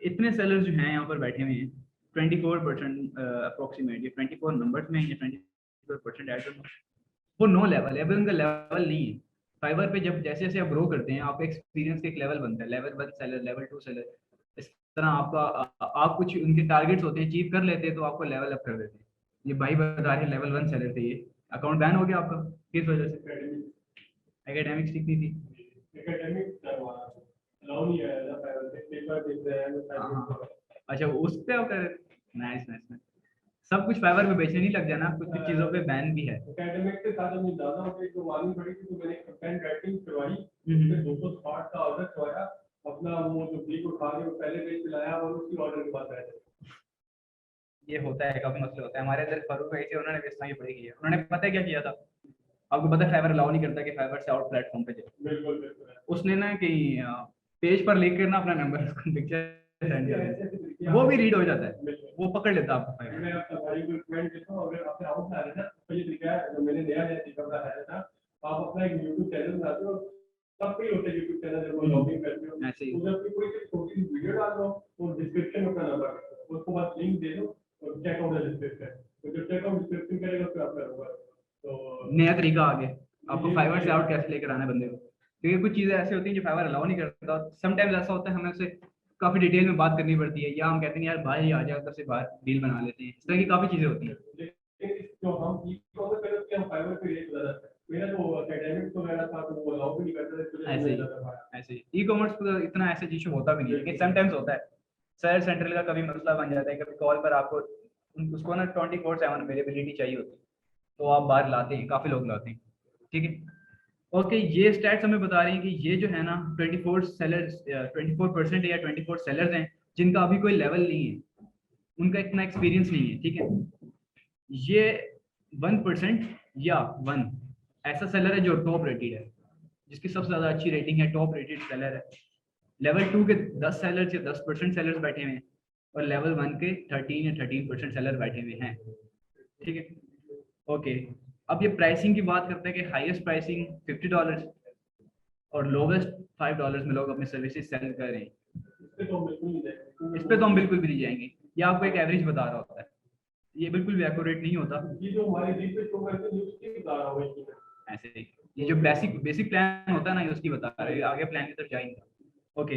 Speaker 1: इतने सेलर्स जो हैं यहाँ पर बैठे हुए हैं 24% अप्रोक्सीमेट, ये 24 नंबर्स में या 24% एड, वो नो लेवल है, अभी उनका लेवल नहीं है। फाइवर पे जब जैसे जैसे आप ग्रो करते हैं, आप एक्सपीरियंस का एक लेवल बनता है, लेवल 1 सेलर, लेवल 2 सेलर, इस तरह आपका आप कुछ उनके टारगेट्स होते हैं, अचीव कर लेते हैं तो आपको लेवल अप कर देते हैं। ये भाई बता रहे हैं लेवल 1 सेलर थे, ये अकाउंट बैन हो गया आपका किस वजह से? एकेडमिक्स ठीक नहीं थी।
Speaker 2: एकेडमिक अलाउ नहीं है ना, पेपर देख रहे हैं।
Speaker 1: हाँ, अच्छा उस पे होकर, नाइस नाइस। सब कुछ फाइवर पे बेचने नहीं लग जाना, कुछ कुछ चीजों पे बैन भी है।
Speaker 2: एकेडमिक के साथ हमने ज्यादा होकर जो मालूम पड़ी थी, तो मैंने कंटेंट राइटिंग करवाई,
Speaker 1: हम्म।
Speaker 2: फिर 260 का ऑर्डर करवाया, अपना वो जो बिग उठा के वो पहले पेज पे लाया और उसकी ऑर्डर के बाद आया।
Speaker 1: ये होता है, काफी मसले होता है। हमारे इधर फारूक भाई थे, उन्होंने भी इस तरह ही पढ़ी की है। उन्होंने पता है क्या किया था, आपको पता है फाइवर अलाउ नहीं करता कि फाइवर से आउट प्लेटफॉर्म पे जाए।
Speaker 2: बिल्कुल बिल्कुल।
Speaker 1: उसने ना कि पेज पर लिख कर ना अपना नंबर पिक्चर सेंड कर दिया, वो भी रीड हो जाता है, वो पकड़ लेता है आपको फाइवर।
Speaker 2: मैं आपका भाई को रिकमेंड करता हूँ, अगर आपने आउट आ रहे ना तो ये तरीका है, जो मैंने नया नया तरीका बताया था, आप अपना एक यूट्यूब चैनल बनाते हो, सब पे होता है यूट्यूब चैनल, जब वो लॉगिन करते हो
Speaker 1: ऐसे ही।
Speaker 2: तो जब भी कोई छोटी सी वीडियो डाल दो और डिस्क्रिप्शन में अपना नंबर उसको बस लिंक दे दो और चेकआउट डिस्क्रिप्शन, तो जब चेकआउट डिस्क्रिप्शन करेगा फिर आपका होगा। तो
Speaker 1: नया तरीका आ गया, आपको फाइवर से आउट कैसे लेकर आना है बंदे को, क्योंकि कुछ चीजें ऐसी होती हैं जो फाइवर अलाउ नहीं करता। समटाइम्स ऐसा होता है हमें उससे काफी डिटेल में बात करनी पड़ती है, या हम कहते हैं यार भाई आ जाओ, से बाहर डील बना लेते हैं, इस तरह की काफी चीजें होती हैं।
Speaker 2: लेकिन जो हम ई कॉमर्स कर रहे हम फाइवर पे रेट ज्यादा था, मेरा तो एकेडमिक तो मेरा था तो वो अलाउ भी नहीं करता था, इसलिए
Speaker 1: ऐसे
Speaker 2: मैं
Speaker 1: ही,
Speaker 2: ज्यादा पाया।
Speaker 1: ऐसे ही ई कॉमर्स पर इतना ऐसा इशू होता भी नहीं है, लेकिन समटाइम्स होता है। सर सेंट्रल का कभी मसला बन जाता है, कभी कॉल पर आपको उसको ना 24/7 अवेलेबिलिटी चाहिए होती है, तो आप बाहर लाते हैं, काफी लोग लाते हैं, ठीक है। ओके, ये स्टैट्स हमें बता रही हैं कि ये जो है ना 24% या 24 सेलर्स हैं जिनका अभी कोई लेवल नहीं है, उनका इतना एक्सपीरियंस नहीं है, ठीक है। ये 1% या 1 ऐसा सेलर है जो टॉप रेटेड है, जिसकी सबसे ज्यादा अच्छी रेटिंग है, टॉप रेटेड सेलर है। लेवल 2 के 10 सेलर्स या 10% सेलर्स बैठे हुए हैं, और लेवल 1 के 13 या 13% सेलर बैठे हुए हैं, ठीक है। ओके, अब ये प्राइसिंग की बात करते हैं कि हाईएस्ट प्राइसिंग $50 और लोवेस्ट $5 में लोग अपनी सर्विसेज सेल कर रहे हैं।
Speaker 2: इस पे तो हम बिल्कुल नहीं जाएंगे,
Speaker 1: इस पे तो हम बिल्कुल भी नहीं जाएंगे, ये आपको एक एवरेज बता रहा होता है, ये बिल्कुल भी एक्यूरेट नहीं होता।
Speaker 2: ये जो हमारे रील पे शो करते हैं उसकी बता रहा हूँ इसकी।
Speaker 1: ऐसे ही, ये जो बेसिक बेसिक प्लान होता है ना, ये उसकी बता रहे हैं, आगे प्लान की तरफ जाएंगे। ओके,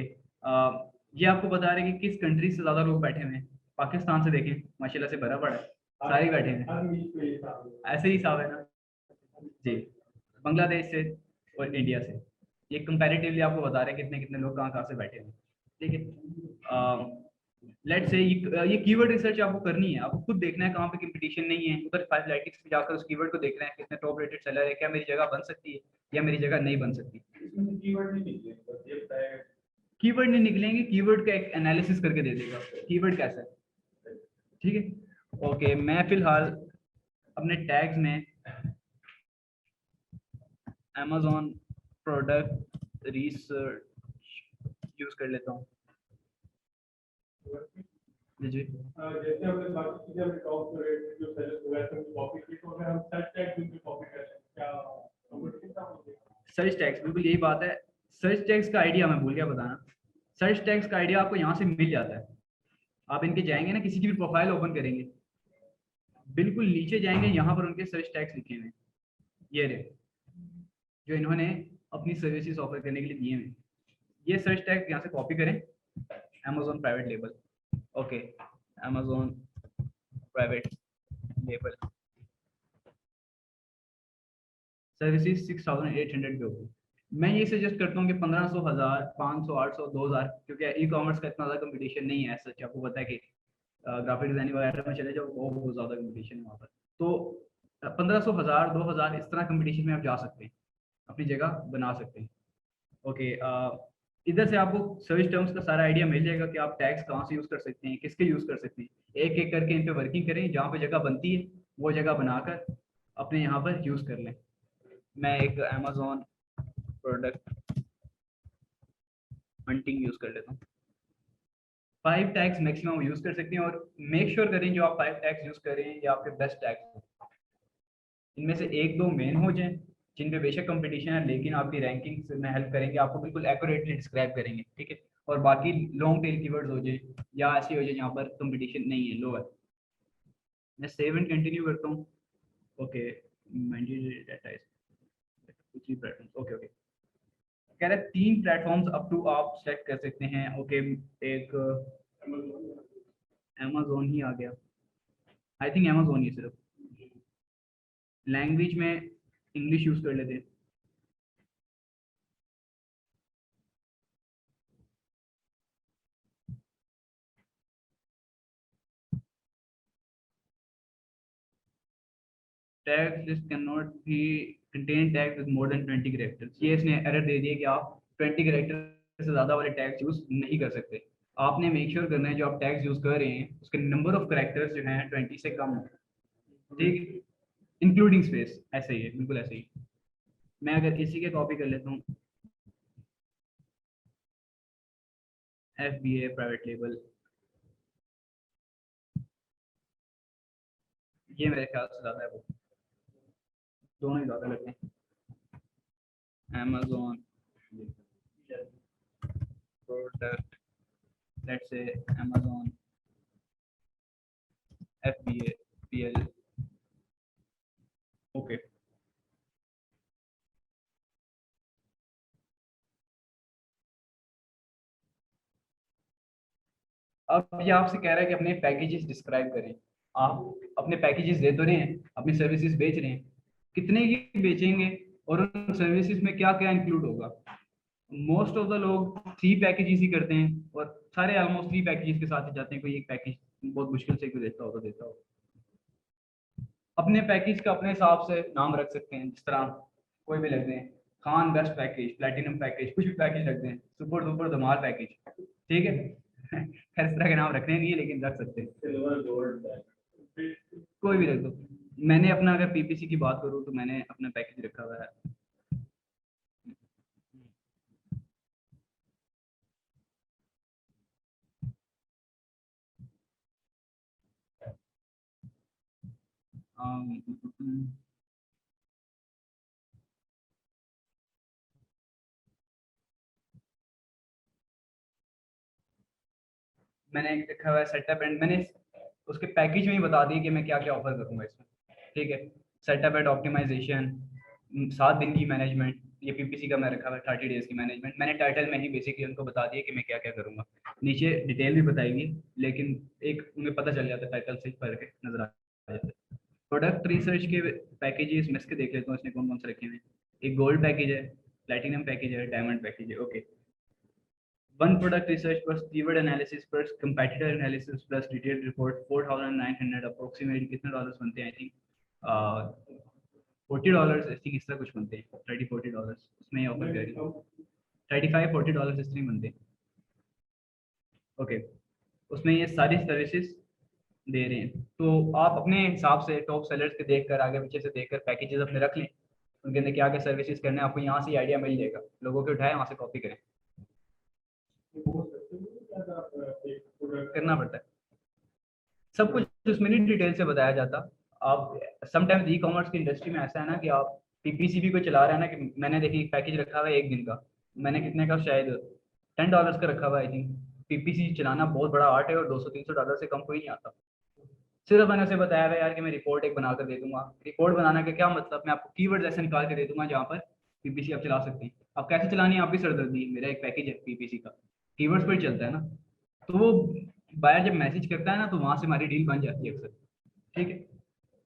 Speaker 1: ये आपको बता रहे हैं कि किस कंट्री से ज्यादा लोग बैठे हुए हैं। पाकिस्तान से देखें, माशाल्लाह से भरा पड़ा है, सारे बैठे हैं,
Speaker 2: हर रील पे ये था।
Speaker 1: ऐसे ही हिसाब है ना जी। बांग्लादेश से और इंडिया से, ये कंपैरेटिवली आपको बता रहे हैं कितने कितने लोग कहाँ कहाँ से बैठे हैं, ठीक है। लेट्स से ये कीवर्ड रिसर्च आपको करनी है, आपको खुद देखना है कहाँ पे कंपटीशन नहीं है, उधर फाइव लाइटिक्स पे जाकर उस कीवर्ड को देखना है, कितने टॉप रेटेड सेलर है, क्या मेरी जगह बन सकती है या मेरी जगह नहीं बन सकती।
Speaker 2: कीवर्ड नहीं निकले, बस ये बताया।
Speaker 1: कीवर्ड नहीं निकलेंगे, कीवर्ड का एक एनालिसिस करके दे देगा कीवर्ड कैसा है, ठीक है। ओके, मैं फिलहाल अपने टैग्स में Amazon प्रोडक्ट रिसर्च यूज कर लेता हूँ जी।
Speaker 2: जैसे हमने बाकी चीजें हमने टॉप रेट जो सेलर्स वगैरह से कॉपी की, तो अगर हम सर्च टैग भी कॉपी कर लें क्या कंपटीशन का हो जाएगा?
Speaker 1: सर्च टैग्स, बिल्कुल यही बात है। सर्च टैग्स का आइडिया मैं भूल गया बताना। सर्च टैग्स का आइडिया आपको यहाँ से मिल जाता है, आप इनके जाएंगे ना, किसी की भी प्रोफाइल ओपन करेंगे, बिल्कुल नीचे जाएंगे, यहाँ पर उनके सर्च टैग्स लिखे हुए हैं, ये रहे जो इन्होंने अपनी सर्विसेज ऑफर करने के लिए दिए हैं। ये सर्च टैग यहाँ से कॉपी करें, Amazon private label, okay, Amazon private label, services 6800 पे होगी। मैं ये सजेस्ट करता हूँ कि 1500, 1000, 500, 800, 2000, क्योंकि ई कॉमर्स का इतना ज़्यादा कंपटीशन नहीं है सच। आपको पता है कि ग्राफिक डिजाइनिंग वगैरह में चले जाओ बहुत ज़्यादा कंपटीशन है वहाँ पर। तो 1500, 1000, 2000 इस तरह कंपटीशन में आप जा सकते हैं, अपनी जगह बना सकते हैं। ओके, इधर से आपको सर्च टर्म्स का सारा आइडिया मिल जाएगा कि आप टैग्स कहाँ से यूज़ कर सकते हैं, किसके यूज़ कर सकते हैं। एक एक करके इन पे वर्किंग करें, जहाँ पे जगह बनती है वो जगह बनाकर अपने यहाँ पर यूज़ कर लें। मैं एक अमेजोन प्रोडक्ट हंटिंग यूज़ कर लेता हूँ। 5 टैग्स मैक्सिमम यूज़ कर सकते हैं, और मेक श्योर करें जो आप 5 टैग्स यूज़ करें ये आपके बेस्ट टैग्स हो। इनमें से एक दो मेन हो जाएं जिन पे बेशक कंपटीशन है, लेकिन आपकी रैंकिंग में हेल्प करेंगे, आपको बिल्कुल एक्यूरेटली डिस्क्राइब करेंगे, ठीक है। और बाकी लॉन्ग टेल कीवर्ड्स हो जाए या ऐसी हो जाए जहाँ पर कंपटीशन नहीं है, लो है। मैं सेव एंड कंटिन्यू करता हूँ। ओके, डाटा कुछ ही प्लेटफॉर्म्स, ओके ओके। कह रहे 3 प्लेटफॉर्म्स अप टू आप सेलेक्ट कर सकते हैं। ओके, एक अमेजोन ही आ गया, आई थिंक अमेजोन ही सिर्फ। लैंग्वेज में इंग्लिश यूज़ कर लेते हैं। Tags list can not be contain tags with more than 20 characters. ये इसने एरर दे दिया कि आप 20 कैरेक्टर से ज़्यादा वाले टैग्स यूज़ नहीं कर सकते। आपने मेक श्योर करना है जो आप टैग्स यूज़ कर रहे हैं उसके नंबर ऑफ कैरेक्टर्स जो हैं 20 से कम हो, ठीक, इंक्लूडिंग स्पेस। ऐसे ही है, बिल्कुल ऐसे ही। मैं अगर इसी के कॉपी कर लेता हूँ, FBA प्राइवेट लेबल, ये मेरे ख्याल से ज़्यादा है, वो दोनों ही ज़्यादा लगते हैं। Amazon product, let's say Amazon FBA PL, okay. अब ये आपसे कह रहा है कि अपने पैकेजेस डिस्क्राइब करें। आप अपने पैकेजेस दे तो रहे हैं, अपनी सर्विसेज बेच रहे हैं, कितने की बेचेंगे और उन सर्विसेज में क्या क्या इंक्लूड होगा। मोस्ट ऑफ द लोग 3 पैकेजेस ही करते हैं, और सारे ऑलमोस्ट 3 पैकेजेस के साथ ही जाते हैं। कोई एक पैकेज बहुत मुश्किल से कोई देता हो तो देता हो। अपने पैकेज का अपने हिसाब से नाम रख सकते हैं, जिस तरह कोई भी रख दें, Khan best package, platinum package, कुछ भी पैकेज रख दें, सुपर सुपर धमाल पैकेज, ठीक है। खैर इस तरह के नाम रखने नहीं है, लेकिन रख सकते हैं, कोई भी रख दो। मैंने अपना अगर पीपीसी की बात करूँ तो मैंने अपना पैकेज रखा हुआ है मैंने एक रखा हुआ है सेटअप एंड, मैंने उसके पैकेज में ही बता दिया कि मैं क्या क्या ऑफर करूंगा इसमें, ठीक है। सेटअप एंड ऑप्टिमाइजेशन, 7 दिन की मैनेजमेंट, ये पीपीसी का मैं रखा हुआ है 30 डेज की मैनेजमेंट। मैंने टाइटल में ही बेसिकली उनको बता दिया कि मैं क्या क्या करूंगा। नीचे डिटेल भी बताएगी, लेकिन एक उन्हें पता चल जाता है, टाइटल से पढ़ के नजर आ जाता है। प्रोडक्ट रिसर्च के पैकेजेस मैं इसके देख लेता हूँ इसने कौन कौन से रखे हुए हैं। एक गोल्ड पैकेज है, प्लेटिनम पैकेज है, डायमंड पैकेज है, okay. One product research plus keyword analysis plus competitor analysis plus detailed report 4,900 approximate कितने डॉलर्स बनते हैं, आई थिंक $40 आई थिंक इस तरह कुछ बनते हैं, $30-40 उसमें ये ऑफर करेगी। $35-40 इस तरह बनते हैं, ओके। उसमें ये सारी सर्विसेज दे रहे हैं। तो आप अपने हिसाब से टॉप सेलर्स के देखकर, आगे पीछे से देखकर पैकेजेस अपने रख लें, उनके अंदर क्या क्या सर्विसेज करने हैं आपको यहाँ से आइडिया मिल जाएगा। लोगों के उठाए वहाँ से कॉपी करें, करना पड़ता है सब कुछ उसमें नहीं डिटेल से बताया जाता। आप समटाइम्स ई कॉमर्स की इंडस्ट्री में ऐसा है ना कि आप पीपीसी भी कोई चला रहा है ना, कि मैंने देखिए पैकेज रखा हुआ है 1 दिन का, मैंने कितने का, शायद $10 का रखा हुआ है आई थिंक। पीपीसी चलाना बहुत बड़ा आर्ट है, और $200-300 से कम कोई नहीं आता। सिर्फ मैंने उसे बताया हुआ यार कि मैं रिपोर्ट एक बनाकर दे दूंगा। रिपोर्ट बनाने का क्या मतलब, मैं आपको कीवर्ड ऐसे निकाल के दे दूंगा जहाँ पर पीपीसी आप चला सकते हैं। आप कैसे चलानी है आप भी सरदर्दी है, मेरा एक पैकेज है पीपीसी का, कीवर्ड्स पर ही चलता है ना। तो वो बायर जब मैसेज करता है ना, तो वहां से हमारी डील बन जाती है अक्सर, ठीक है।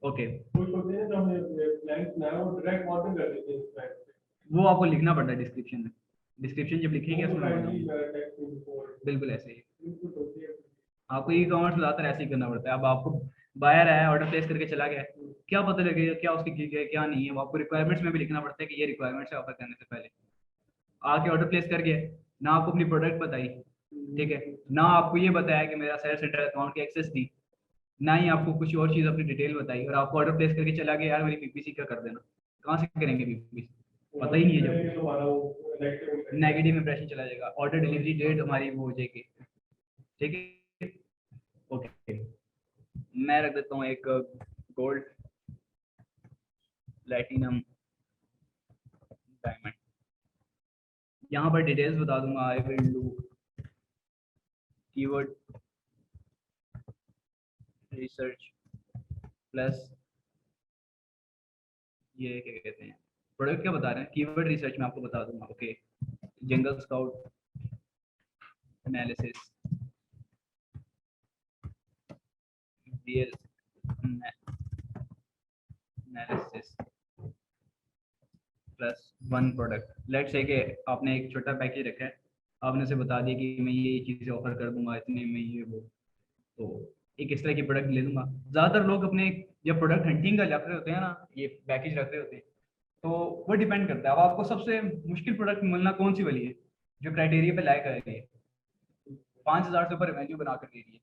Speaker 1: ओके,
Speaker 2: कुछ होते हैं जो हमने क्लाइंट ना वो डायरेक्ट ऑर्डर कर देते हैं क्लाइंट से,
Speaker 1: वो आपको लिखना पड़ता है डिस्क्रिप्शन में। डिस्क्रिप्शन जब लिखेंगे उसमें मैं
Speaker 2: काइंडली
Speaker 1: बताऊंगा।
Speaker 2: टेक्स्ट मी बिफोर,
Speaker 1: बिल्कुल ऐसे ही
Speaker 2: कुछ होती है।
Speaker 1: आपको ई कॉमर्स में ज़्यादातर ऐसे ही करना पड़ता है। अब आपको बायर है, ऑर्डर प्लेस करके चला गया, क्या पता लगेगा क्या उसकी गिग है क्या नहीं है। वो आपको रिक्वायरमेंट्स में भी लिखना पड़ता है कि ये रिक्वायरमेंट्स है ऑफर करने से पहले। आके ऑर्डर प्लेस कर गया, ना आपको अपनी प्रोडक्ट बताई, ठीक है, ना आपको ये बताया कि मेरा सेल्स सेंटर अकाउंट की एक्सेस दी, ना ही आपको कुछ और चीज़ अपनी डिटेल बताई, और आपको ऑर्डर प्लेस करके चला गया यार मेरी पीपीसी का कर देना। कहाँ से करेंगे पीपीसी, पता ही नहीं है। जब
Speaker 2: हमारा वो
Speaker 1: नेगेटिव इंप्रेशन चला जाएगा, ऑर्डर डिलीवरी डेट हमारी वो हो जाएगी, ठीक है। ओके, मैं रख देता हूँ एक गोल्ड, प्लैटिनम, डायमंड। यहाँ पर डिटेल्स बता दूंगा। I will do keyword research plus ये क्या कहते हैं, प्रोडक्ट क्या बता रहे हैं, कीवर्ड रिसर्च में आपको बता दूंगा। Okay, jungle scout analysis, real analysis plus one product. Let's say कि आपने एक छोटा पैकेज रखा है, आपने उसे बता दिया कि मैं ये चीज़ें ऑफर कर दूंगा इतने में ये वो, तो एक इस तरह की प्रोडक्ट ले लूंगा। ज़्यादातर लोग अपने जब प्रोडक्ट हंटिंग का रख रहे होते हैं ना, ये पैकेज रख रहे होते हैं, तो वो डिपेंड करता है अब आपको सबसे मुश्किल प्रोडक्ट मिलना कौन सी वाली है जो क्राइटेरिया पे लायक है, 5,000 से ऊपर वैल्यू बना कर दे रही है।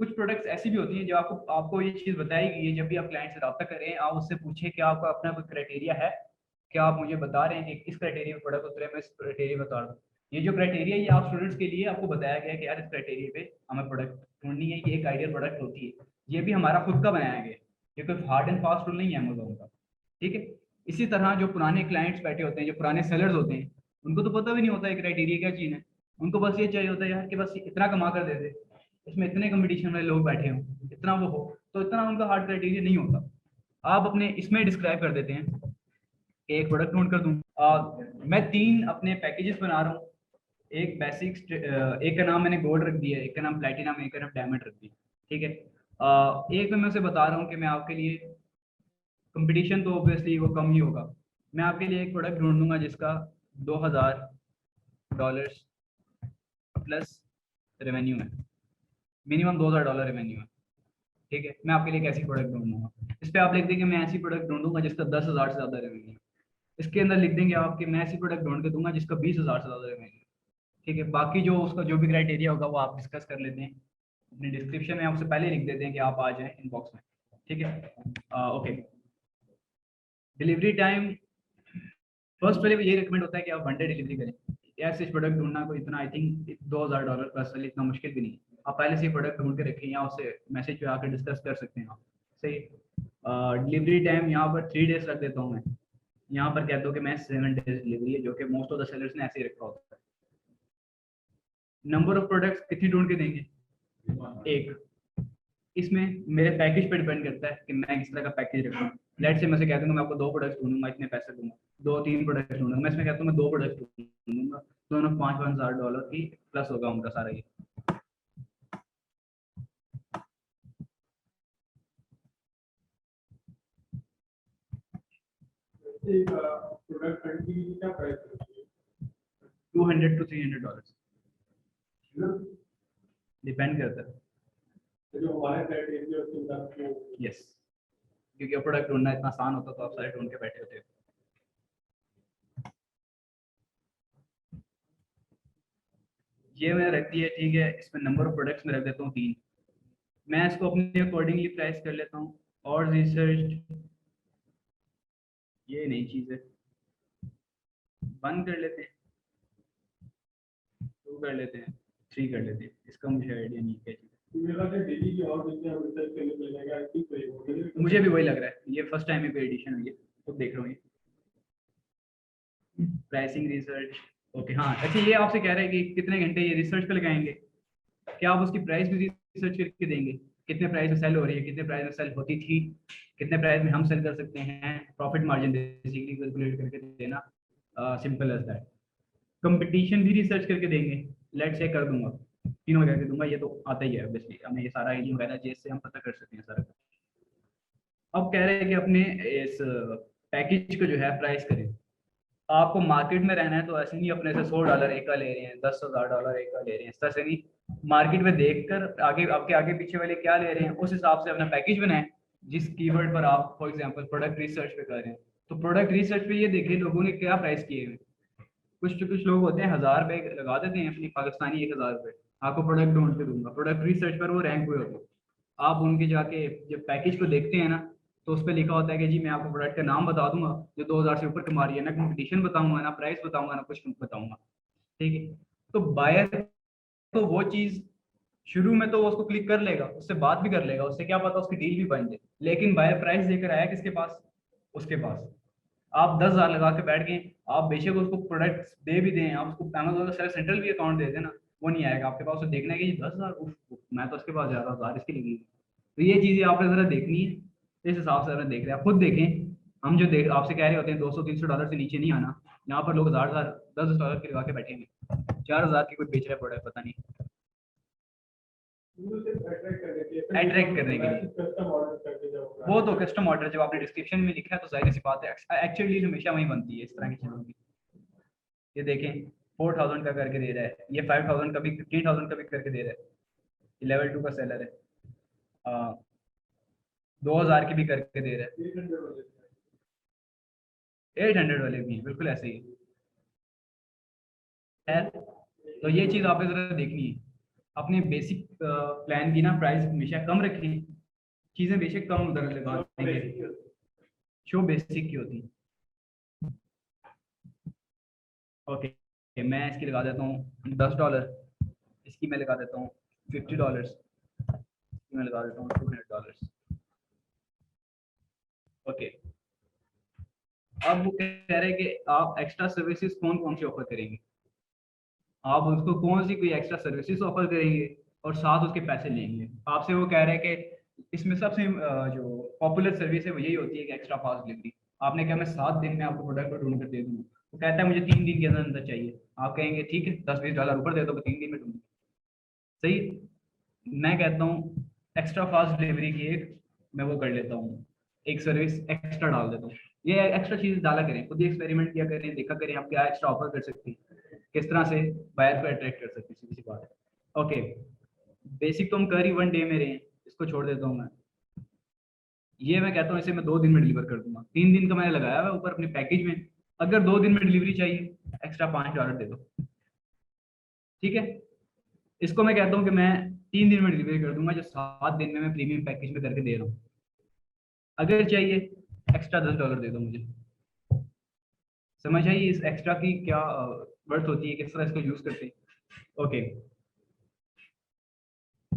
Speaker 1: कुछ प्रोडक्ट्स ऐसी भी होती हैं जो आपको आपको ये चीज़ बताई गई है, जब भी आप क्लाइंट से रब्ता करें आप उससे पूछें कि आपका अपना कोई क्राइटेरिया है, क्या आप मुझे बता रहे हैं कि इस क्राइटेरिया पे प्रोडक्ट उतरे, मैं इस क्राइटेरिया बता रहा हूँ। ये जो क्राइटेरिया ये आप स्टूडेंट्स के लिए आपको बताया गया है कि यार इस क्राइटेरिया पे हमें प्रोडक्ट ढूंढनी है, ये एक आइडियल प्रोडक्ट होती है। ये भी हमारा खुद का बनाया गया है, ये कोई हार्ड एंड फास्ट रूल नहीं है अमेज़न का, ठीक है। इसी तरह जो पुराने क्लाइंट्स बैठे होते हैं, जो पुराने सेलर्स होते हैं, उनको तो पता भी नहीं होता है क्राइटेरिया क्या चीज़ है। उनको बस ये चाहिए होता है यार कि बस इतना कमा कर दे दे, इसमें इतने कंपटीशन वाले लोग बैठे हों, इतना वो हो, तो इतना उनका हार्ड क्राइटेरिया नहीं होता। आप अपने इसमें डिस्क्राइब कर देते हैं कि एक प्रोडक्ट नोट कर दूँ, मैं 3 अपने पैकेजेस बना रहा हूँ। एक बेसिक, एक का नाम मैंने गोल्ड रख दिया है, एक का नाम प्लेटिनम, एक का नाम डायमंड रख दिया, ठीक है। एक में मैं उसे बता रहा हूँ कि मैं आपके लिए, कंपटीशन तो ऑब्वियसली वो कम ही होगा, मैं आपके लिए एक प्रोडक्ट ढूंढ दूंगा जिसका $2,000 प्लस रेवेन्यू है, मिनिमम $2,000 रेवेन्यू है, ठीक है। मैं आपके लिए एक ऐसी प्रोडक्ट ढूंढूंगा, इस पे आप लिख देंगे मैं ऐसी प्रोडक्ट ढूंढूंगा जिसका 10,000 से ज़्यादा रेवेन्यू। इसके अंदर लिख देंगे आप कि मैं ऐसी प्रोडक्ट ढूंढ के दूंगा जिसका 20,000 से ज़्यादा रेवेन्यू, ठीक है। बाकी जो उसका जो भी क्राइटेरिया होगा वो आप डिस्कस कर लेते हैं अपने डिस्क्रिप्शन में, आपसे पहले लिख देते हैं कि आप आ जाएं इनबॉक्स में, ठीक है। ओके, डिलीवरी टाइम फर्स्ट पहले ये रिकमेंड होता है कि आप 1 डे डिलीवरी करें। ऐसे प्रोडक्ट ढूंढना कोई इतना, आई थिंक $2,000 प्लस इतना मुश्किल भी नहीं है। आप पहले से प्रोडक्ट ढूंढ के रखें या उससे मैसेज पे आकर डिस्कस कर सकते हैं आप, सही। डिलीवरी टाइम यहाँ पर 3 डेज रख देता हूँ मैं, यहाँ पर कह दो कि मैं 7 डेज डिलीवरी है, जो कि मोस्ट ऑफ द सेलर्स ने ऐसे ही रखा होता है। नंबर ऑफ प्रोडक्ट्स कितनी ढूंढ के देंगे, एक। इसमें मेरे पैकेज पे डिपेंड करता है कि मैं किस तरह का पैकेज रखूँ। लेट से मैं से कह दूंगा मैं आपको 2 प्रोडक्ट्स ढूंढूंगा, इतने पैसे दूंगा, 2-3 प्रोडक्ट्स ढूंढूंगा, मैं इसमें कहता हूँ मैं 2 प्रोडक्ट्स ढूंढूंगा, दोनों $5,000 की प्लस होगा उनका सारा ये।
Speaker 2: एक प्रोडक्ट खरीदने की क्या प्राइस होती है?
Speaker 1: $200 to $300 डिपेंड करता है।
Speaker 2: जो हमारे क्राइटेरिया उसके मुताबिक
Speaker 1: यस, क्योंकि प्रोडक्ट ढूंढना इतना आसान होता तो आप सारे ढूंढ के बैठे होते। ये मैंने रख दिया, ठीक है। इसमें नंबर ऑफ प्रोडक्ट्स में रख देता हूँ 3। मैं इसको अपने अकॉर्डिंगली प्राइस कर लेता हूँ। और रिसर्च, ये नई चीज़ है, बंद कर लेते हैं, 2 कर लेते हैं, 3 कर लेते हैं, इसका मुझे आइडिया नहीं क्या चीज़ है।
Speaker 2: मेरा जो डेली की और जितने हम रिसर्च करने चले जाएंगे आई थिंक
Speaker 1: मुझे भी वही लग रहा है, ये फर्स्ट टाइम पे एडिशन हुई है तो देख रहा हूँ ये प्राइसिंग रिसर्च। ओके, हाँ अच्छा, ये आपसे कह रहे हैं कि कितने घंटे ये रिसर्च पे लगाएंगे, क्या आप उसकी प्राइस भी रिसर्च करके देंगे, कितने प्राइस में सेल हो रही है, कितने प्राइस में सेल होती थी, कितने प्राइस में हम सेल कर सकते हैं, प्रॉफिट मार्जिन बेसिकली कैलकुलेट करके देना, सिंपल एज दैट। कंपटीशन भी रिसर्च करके देंगे, लेट से कर दूंगा, तीनों करके दूंगा, ये तो आता ही है ऑब्वियसली, हमें ये सारा आइडिया वगैरह जिससे हम पता कर सकते हैं सारा कुछ। अब कह रहे हैं कि अपने इस पैकेज को जो है प्राइस करें। आपको मार्केट में रहना है तो ऐसे नहीं अपने से $100 एक का ले रहे हैं, $10,000 एक का ले रहे हैं, इस तरह से नहीं। मार्केट में देखकर आगे आपके आगे पीछे वाले क्या ले रहे हैं उस हिसाब से अपना पैकेज बनाएं। जिस कीवर्ड पर आप फॉर एग्जांपल प्रोडक्ट रिसर्च पे कर रहे हैं तो प्रोडक्ट रिसर्च पे ये देखें लोगों ने क्या प्राइस किए हैं। कुछ लोग होते हैं 1000 रुपए लगा देते हैं अपनी पाकिस्तानी, 1000 रुपए आपको प्रोडक्ट ढूंढ के दूंगा, प्रोडक्ट रिसर्च पर वो रैंक हुए होते हैं। आप उनके जाके जब पैकेज को देखते हैं ना तो उस पर लिखा होता है कि जी मैं आपको प्रोडक्ट का नाम बता दूंगा जो 2000 से ऊपर कमा रही है, ना कंपटीशन बताऊंगा, ना प्राइस बताऊंगा, ना कुछ बताऊंगा। ठीक है, तो बायर तो वो चीज शुरू में तो वो उसको क्लिक कर लेगा, उससे बात भी कर लेगा, उससे क्या पता उसकी डील भी बन जाए, लेकिन बायर प्राइस देकर आया किसके पास, उसके पास। आप 10,000 लगा के बैठ गए, आप बेशक उसको प्रोडक्ट दे भी दें, आप उसको अमेजोन का सेंट्रल भी अकाउंट दे देना, वो नहीं आएगा आपके पास। उसे देखना है कि 10,000 मैं तो उसके पास जा रहा हूँ, इसकी लगी। तो ये चीजें आपने जरा देखनी है, इस हिसाब से आपने देख रहे हैं, आप खुद देखें। हम जो देख आपसे कह रहे होते हैं $200-300 से नीचे नहीं आना, यहाँ पर लोग 1000 $10 के लगा के बैठेंगे, 4000 की कोई बेच रहा है प्रोडक्ट पता नहीं। अट्रैक्ट करने के लिए
Speaker 2: कस्टम ऑर्डर करके जब
Speaker 1: वो तो कस्टम ऑर्डर जब आपने डिस्क्रिप्शन में लिखा है तो जाहिर सी बात है एक्चुअली हमेशा वही बनती है इस तरह की चीजों की। ये देखें 4000 का करके दे रहा है, ये 5000 का भी 15,000 का भी करके दे रहा है, लेवल 2 का सेलर है। 2000 की भी करके दे रहा है, 800 वाले भी हैं, बिल्कुल ऐसे ही है। तो ये चीज़ आपने ज़रा देखनी है। अपने बेसिक प्लान की ना प्राइस हमेशा कम रखें, चीज़ें बेशक कम उधर लगा देंगे, शो बेसिक की होती है। ओके, मैं इसकी लगा देता हूँ $10, इसकी मैं लगा देता हूँ $50, इसकी मैं लगा देता हूँ $200। ओके, अब वो कह रहे हैं कि आप एक्स्ट्रा सर्विसेज कौन कौन सी ऑफर करेंगे, आप उसको कौन सी कोई एक्स्ट्रा सर्विसेज ऑफर करेंगे और साथ उसके पैसे लेंगे। आपसे वो कह रहे हैं कि इसमें सबसे जो पॉपुलर सर्विस है वो यही होती है कि एक्स्ट्रा फास्ट डिलीवरी। आपने कहा मैं 7 दिन में आपको प्रोडक्ट को ढूंढ कर दे दूंगा, वो कहता है मुझे 3 दिन के अंदर अंदर चाहिए। आप कहेंगे ठीक है $10-20 ऊपर दे दो, 3 दिन में ढूंढ। सही, मैं कहता हूँ एक्स्ट्रा फास्ट डिलीवरी की एक मैं वो कर लेता हूँ, एक सर्विस एक्स्ट्रा डाल देता हूँ। ये एक्स्ट्रा चीज डाला करें, खुद ही एक्सपेरिमेंट किया करें, देखा करें आप क्या एक्स्ट्रा ऑफर कर सकते हैं, किस तरह से बायर को अट्रैक्ट कर सकते हैं, सीधी सी बात है। ओके, बेसिक तो हम कर ही 1 डे में रहे हैं, इसको छोड़ देता हूँ मैं। ये मैं कहता हूँ इसे मैं 2 दिन में डिलीवर कर दूंगा, 3 दिन का मैंने लगाया हुआ ऊपर अपने पैकेज में। अगर 2 दिन में डिलीवरी चाहिए एक्स्ट्रा $5 दे दो, ठीक है। इसको मैं कहता हूँ कि मैं 3 दिन में डिलीवरी कर दूंगा, जो 7 दिन में मैं प्रीमियम पैकेज में करके दे रहा हूँ। अगर चाहिए एक्स्ट्रा $10 दे दो मुझे। समझ आई इस एक्स्ट्रा की क्या वर्थ होती है, किस तरह इसको यूज करते हैं। Okay,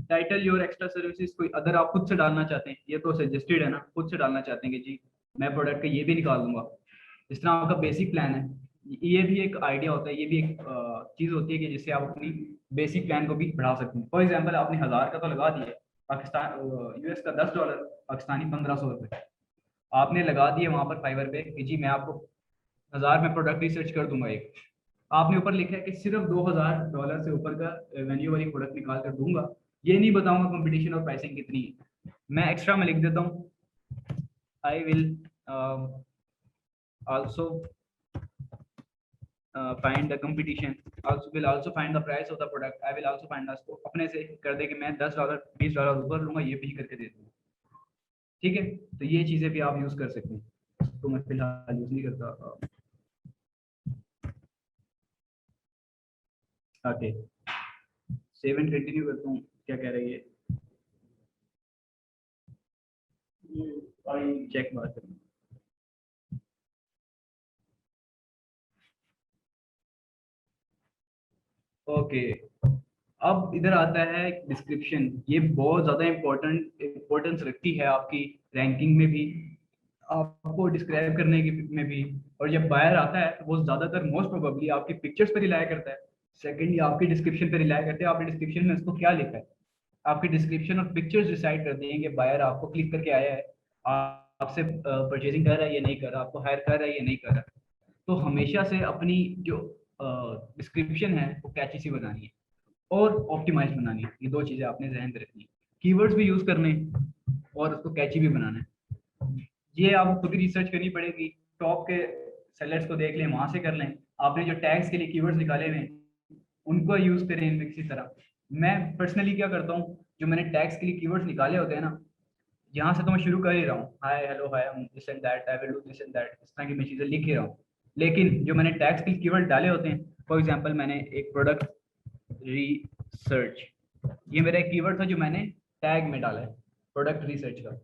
Speaker 1: title your extra services कोई अगर आप खुद से डालना चाहते हैं, ये तो सजेस्टेड है ना, खुद से डालना चाहते हैं कि जी मैं प्रोडक्ट का ये भी निकाल दूंगा, जिस तरह आपका बेसिक प्लान है, ये भी एक आइडिया होता है, ये भी एक चीज होती है कि जिससे आप अपनी बेसिक प्लान को भी बढ़ा सकते हैं। फॉर एग्जाम्पल आपने 1000 का तो लगा दिया, पाकिस्तान US का $10, पाकिस्तानी ₹1500, आपने लगा दिए वहां पर फाइवर पे कि जी मैं आपको 1000 में प्रोडक्ट रिसर्च कर दूंगा एक। आपने ऊपर लिखा है कि सिर्फ $2000 से ऊपर का रेवेन्यू वाली प्रोडक्ट निकाल कर दूंगा, ये नहीं बताऊंगा कंपटीशन और प्राइसिंग कितनी है। मैं एक्स्ट्रा में लिख देता हूँ I will also find the competition, also will also find the price of the product, I will also find the अपने से कर दे कि मैं $10 $20 ऊपर लूंगा, ये भी करके दे दूंगा। ठीक है, तो ये चीजें भी आप यूज कर सकते हैं, तो मैं फिलहाल यूज नहीं करता। ओके, सेव एंड कंटिन्यू करता हूँ, क्या कह रही है चेक बात करूँ। ओके, अब इधर आता है डिस्क्रिप्शन, ये बहुत ज़्यादा इम्पोर्टेंस रखती है आपकी रैंकिंग में भी, आपको डिस्क्राइब करने की में भी। और जब बायर आता है तो वो ज़्यादातर मोस्ट प्रोबेबली आपकी पिक्चर्स पे रिलाई करता है, सेकेंडली आपकी डिस्क्रिप्शन पे रिलाई करते हैं, आपने डिस्क्रिप्शन में उसको क्या लिखा है। आपकी डिस्क्रिप्शन और पिक्चर्स डिसाइड करते हैं कि बायर आपको क्लिक करके आया है, आपसे परचेजिंग कर रहा है या नहीं कर रहा, आपको हायर कर रहा है या नहीं कर रहा। तो हमेशा से अपनी जो डिस्क्रिप्शन है वो कैची सी बनानी है और ऑप्टिमाइज बनानी है, ये दो चीज़ें आपने जहन में रखनी है। कीवर्ड्स भी यूज़ करने और उसको कैची भी बनाना है। ये आपको खुद ही रिसर्च करनी पड़ेगी, टॉप के सेलर्स को देख लें, वहां से कर लें। आपने जो टैग्स के लिए कीवर्ड्स निकाले हुए हैं उनको यूज करें इनमें किसी तरह। मैं पर्सनली क्या करता हूँ, जो मैंने टैग्स के लिए कीवर्ड्स निकाले होते हैं ना, यहाँ से तो मैं शुरू कर ही रहा हूँ, hi hello hi this and that, I will do this and that, इस तरह की मैं चीजें लिख ही रहा हूँ। लेकिन जो मैंने टैग्स के कीवर्ड डाले होते हैं, फॉर एग्जांपल मैंने एक प्रोडक्ट रिसर्च, ये मेरा एक कीवर्ड था जो मैंने टैग में डाला है प्रोडक्ट रिसर्च का।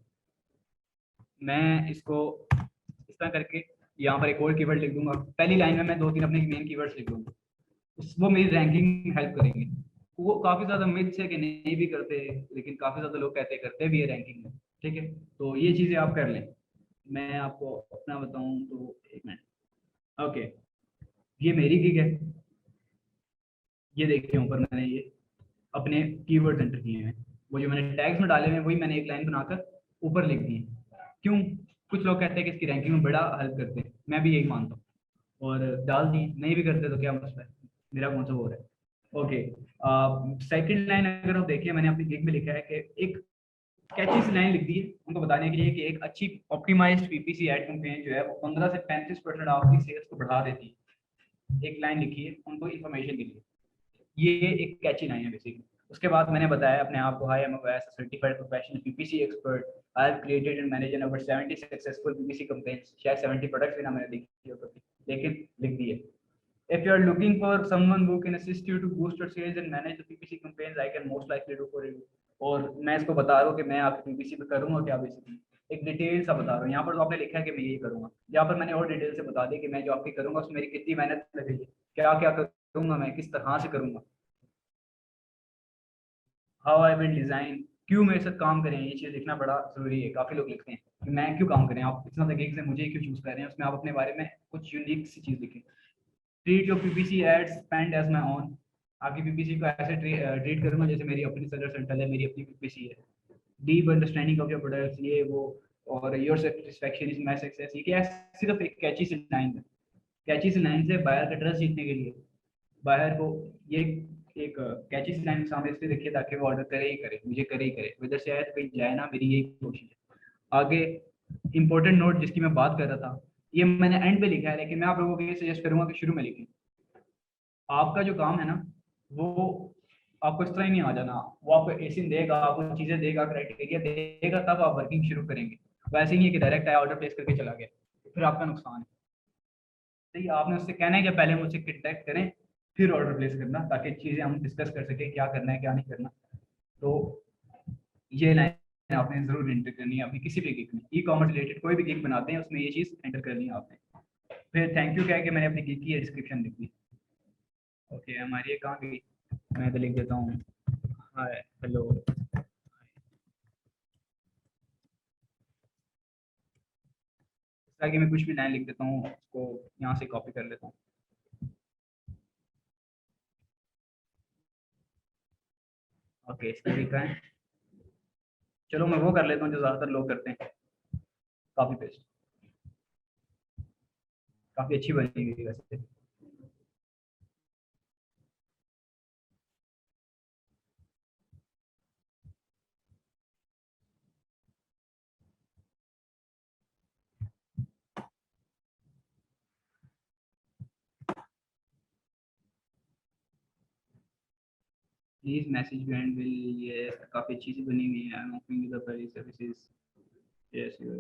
Speaker 1: मैं इसको इस तरह करके यहाँ पर एक और कीवर्ड लिख दूंगा, पहली लाइन में मैं 2-3 अपने मेन कीवर्ड्स लिख दूंगा, वो मेरी रैंकिंग हेल्प करेंगे। वो काफी ज्यादा मिथ्स है कि नहीं भी करते, लेकिन काफी ज्यादा लोग कहते करते भी है रैंकिंग में। ठीक है, तो ये चीजें आप कर लें। मैं आपको अपना बताऊं तो एक मिनट, ओके, ये मेरी गिग है, ये देखिए ऊपर मैंने ये अपने कीवर्ड्स एंटर किए हैं, वो जो मैंने टैग्स में डाले हुए हैं वही मैंने एक लाइन बनाकर ऊपर लिख दी है। क्यों? कुछ लोग कहते हैं कि इसकी रैंकिंग में बड़ा हेल्प करते हैं, मैं भी यही मानता हूँ, और डाल दी। नहीं भी करते तो क्या मसला है, मेरा कौन सा वो है। ओके, सेकंड लाइन अगर आप देखिए, मैंने अपनी गिग में लिखा है कि एक कैची सी लाइन लिख दी है उनको बताने के लिए कि एक अच्छी ऑप्टिमाइज्ड पीपीसी एड कैंपेन जो है वो 15 से 35% आपकी सेल्स को बढ़ा देती है। एक लाइन लिखी है उनको इन्फॉर्मेशन के लिए, ये एक कैची लाइन है बेसिकली। उसके बाद मैंने बताया अपने आप को, hi M S certified professional PPC expert, I have created and managed over 70 successful PPC campaigns, शायद 70 प्रोडक्ट्स भी ना मैंने लिखी हो कभी, लेकिन लिख दी है। If you are looking for someone who can assist you to boost your sales and manage the PPC campaigns, I can most likely do for you. और मैं इसको बता रहा हूँ कि मैं आपकी पीपीसी पे करूँगा क्या, बेसिकली एक डिटेल सा बता रहा हूँ। यहाँ पर तो आपने लिखा है कि मैं यही करूँगा, यहाँ पर मैंने और डिटेल से बता दिया कि मैं जो आपकी करूँगा उसमें मेरी कितनी मेहनत लगेगी, क्या क्या करूँगा, मैं किस तरह से करूँगा, हाउ आई विल डिजाइन, क्यों मेरे साथ काम करें। ये चीज़ लिखना बड़ा जरूरी है। काफी लोग लिखते हैं कि मैं क्यों काम करें, आप इतना तक से मुझे क्यों चूज कर रहे हैं, उसमें आप अपने बारे में कुछ यूनिक सी चीज लिखें। Treat your PPC ads spend as my own, आपकी पीपीसी को ऐसे ट्रीट करूंगा जैसे मेरी अपनी सर्वर सेंटर है, मेरी अपनी पीपीसी है। Deep understanding of your products, ये वो, और your satisfaction is my success, ये क्या सिर्फ एक कैची सी लाइन है। कैची सी लाइन से बायर का ट्रस्ट जीतने के लिए बायर को ये एक कैची सी लाइन सामने से देखिए ताकि वो ऑर्डर करे ही करे, मुझे करे ही करे, इधर से आए तो कहीं जाए ना, मेरी यही कोशिश है। आगे इंपॉर्टेंट नोट जिसकी मैं बात कर रहा था, ये मैंने एंड पे लिखा है, लेकिन मैं आप लोगों को ये सजेस्ट करूंगा कि शुरू में लिखें। आपका जो काम है ना, वो आपको इस तरह ही नहीं आ जाना, वो आपको एसिन देगा, आपको चीजें देगा, क्राइटेरिया देगा, तब आप वर्किंग शुरू करेंगे। वैसे नहीं है कि डायरेक्ट आया ऑर्डर प्लेस करके चला गया, फिर आपका नुकसान है। तो आपने उससे कहना है कि पहले मुझसे कॉन्टैक्ट करें, फिर ऑर्डर प्लेस करना, ताकि चीजें हम डिस्कस कर सके क्या करना है क्या नहीं करना। तो ये लाइन आपने जरूर एंटर करनी है अपनी किसी भी गिग में, ई कॉमर्स रिलेटेड कोई भी गिग बनाते हैं उसमें ये चीज एंटर करनी है आपने। फिर थैंक यू क्या है कि मैंने अपनी गिग की डिस्क्रिप्शन लिख दी। ओके, हमारी ये कहाँ गई, मैं तो लिख देता हूँ हाय हेलो। ताकि मैं कुछ भी लाइन लिख देता हूँ, उसको यहाँ से कॉपी कर लेता हूँ। ओके, इसका लिखा है, चलो मैं वो कर लेता हूँ जो ज्यादातर लोग करते हैं, कॉपी पेस्ट। काफी अच्छी बनी हुई है वैसे। प्लीज मैसेज बैंड विल, ये काफी अच्छी सी बनी हुई है। I am offering the price services, yes you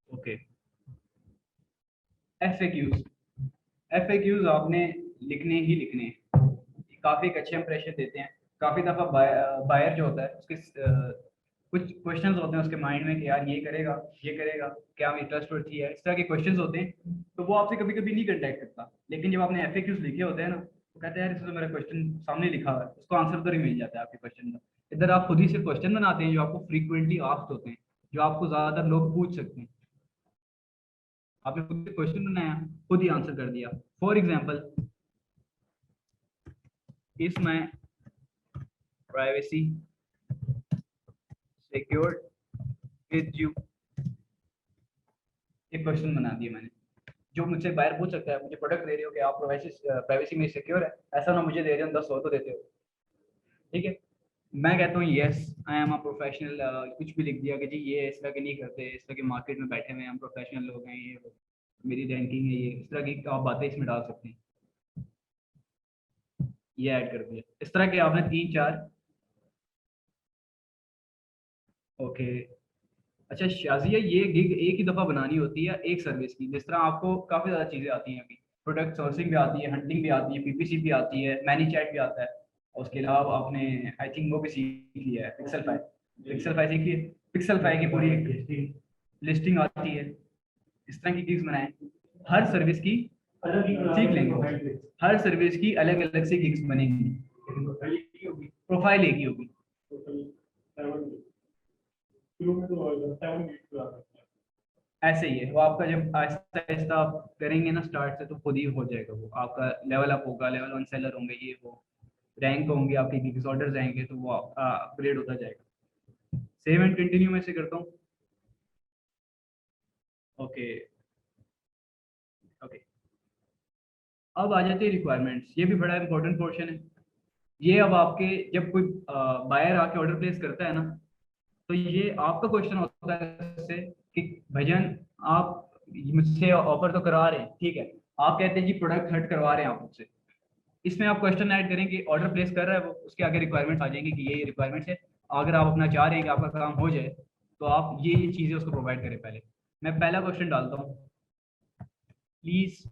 Speaker 1: okay. FAQs, FAQs आपने लिखने ही लिखने हैं, काफी एक अच्छे इंप्रेशन देते हैं। काफी दफा बायर जो होता है उसके कुछ क्वेश्चंस होते हैं उसके माइंड में कि यार ये करेगा, क्या मेरी ट्रस्टवर्थी है, इस तरह के क्वेश्चंस होते हैं। तो वो आपसे कभी कभी नहीं कांटेक्ट करता, लेकिन जब आपने एफएक्यूज लिखे होते हैं ना, तो कहते हैं यार इसमें तो मेरा क्वेश्चन सामने लिखा हुआ है, उसको आंसर तो नहीं मिल जाता है आपके क्वेश्चन का। इधर आप खुद ही से क्वेश्चन बनाते हैं जो आपको फ्रीक्वेंटली आस्क्ड होते हैं, जो आपको ज्यादातर लोग पूछ सकते हैं। आपने खुद क्वेश्चन बनाया, खुद ही आंसर कर दिया। For example, is my privacy secured with you, एक क्वेश्चन बना दिया मैंने, जो मुझसे बाहर पूछ सकता है, मुझे प्रोडक्ट दे रहे हो कि आप प्राइवेसी में सिक्योर है, ऐसा ना मुझे दे रहे हो 10 100 तो देते हो, ठीक है। मैं कहता हूँ yes I am a professional, कुछ भी लिख दिया कि जी ये इस तरह के नहीं करते, इस तरह के मार्केट में बैठे हुए हैं, हम प्रोफेशनल लोग हैं, ये वो, मेरी रैंकिंग है, ये इस तरह की आप बातें इसमें डाल सकते हैं। ये ऐड कर दिया इस तरह के आपने 3-4। ओके। अच्छा शाजिया, ये गिग एक ही दफ़ा बनानी होती है एक सर्विस की? जिस तरह आपको काफ़ी ज़्यादा चीज़ें आती हैं अभी, प्रोडक्ट सोर्सिंग भी आती है, हंटिंग भी आती है, पीपीसी भी आती है, मैनी चैट भी आता है, और उसके अलावा आपने आई थिंक वो भी सीख लिया है, पिक्सल फाई। पिक्सल फाई सीखिए, पिक्सल फाई की पूरी एक लिस्टिंग आती है। इस तरह की गिग्स बनाएं, हर सर्विस की सीख लेंगे, हर सर्विस की अलग अलग से गिग्स बनेंगी, प्रोफाइल एक ही होगी। ऐसे ही है वो आपका, जब आहिस्ता आहिस्ता आप करेंगे ना स्टार्ट से, तो खुद ही हो जाएगा, वो आपका लेवल अप होगा, लेवल 1 सेलर होंगे, ये वो रैंक होंगे आपके, गिग्स ऑर्डर जाएंगे, तो वो अपग्रेड होता जाएगा। सेव एंड कंटिन्यू में से करता हूँ। ओके। ओके, अब आ जाते हैं रिक्वायरमेंट्स, ये भी बड़ा इंपॉर्टेंट पोर्शन है। ये अब आपके, जब कोई बायर आके ऑर्डर प्लेस करता है ना, तो ये आपका क्वेश्चन होता है इससे कि भजन आप मुझसे ऑफर तो करवा रहे हैं, ठीक है, आप कहते हैं जी प्रोडक्ट हट करवा रहे हैं आप मुझसे, इसमें आप क्वेश्चन ऐड करें कि ऑर्डर प्लेस कर रहा है वो, उसके आगे रिक्वायरमेंट्स आ जाएंगी कि ये रिक्वायरमेंट्स है, अगर आप अपना चाह रहे हैं कि आपका काम हो जाए, तो आप ये चीज़ें उसको प्रोवाइड करें। पहले मैं पहला क्वेश्चन डालता हूँ, please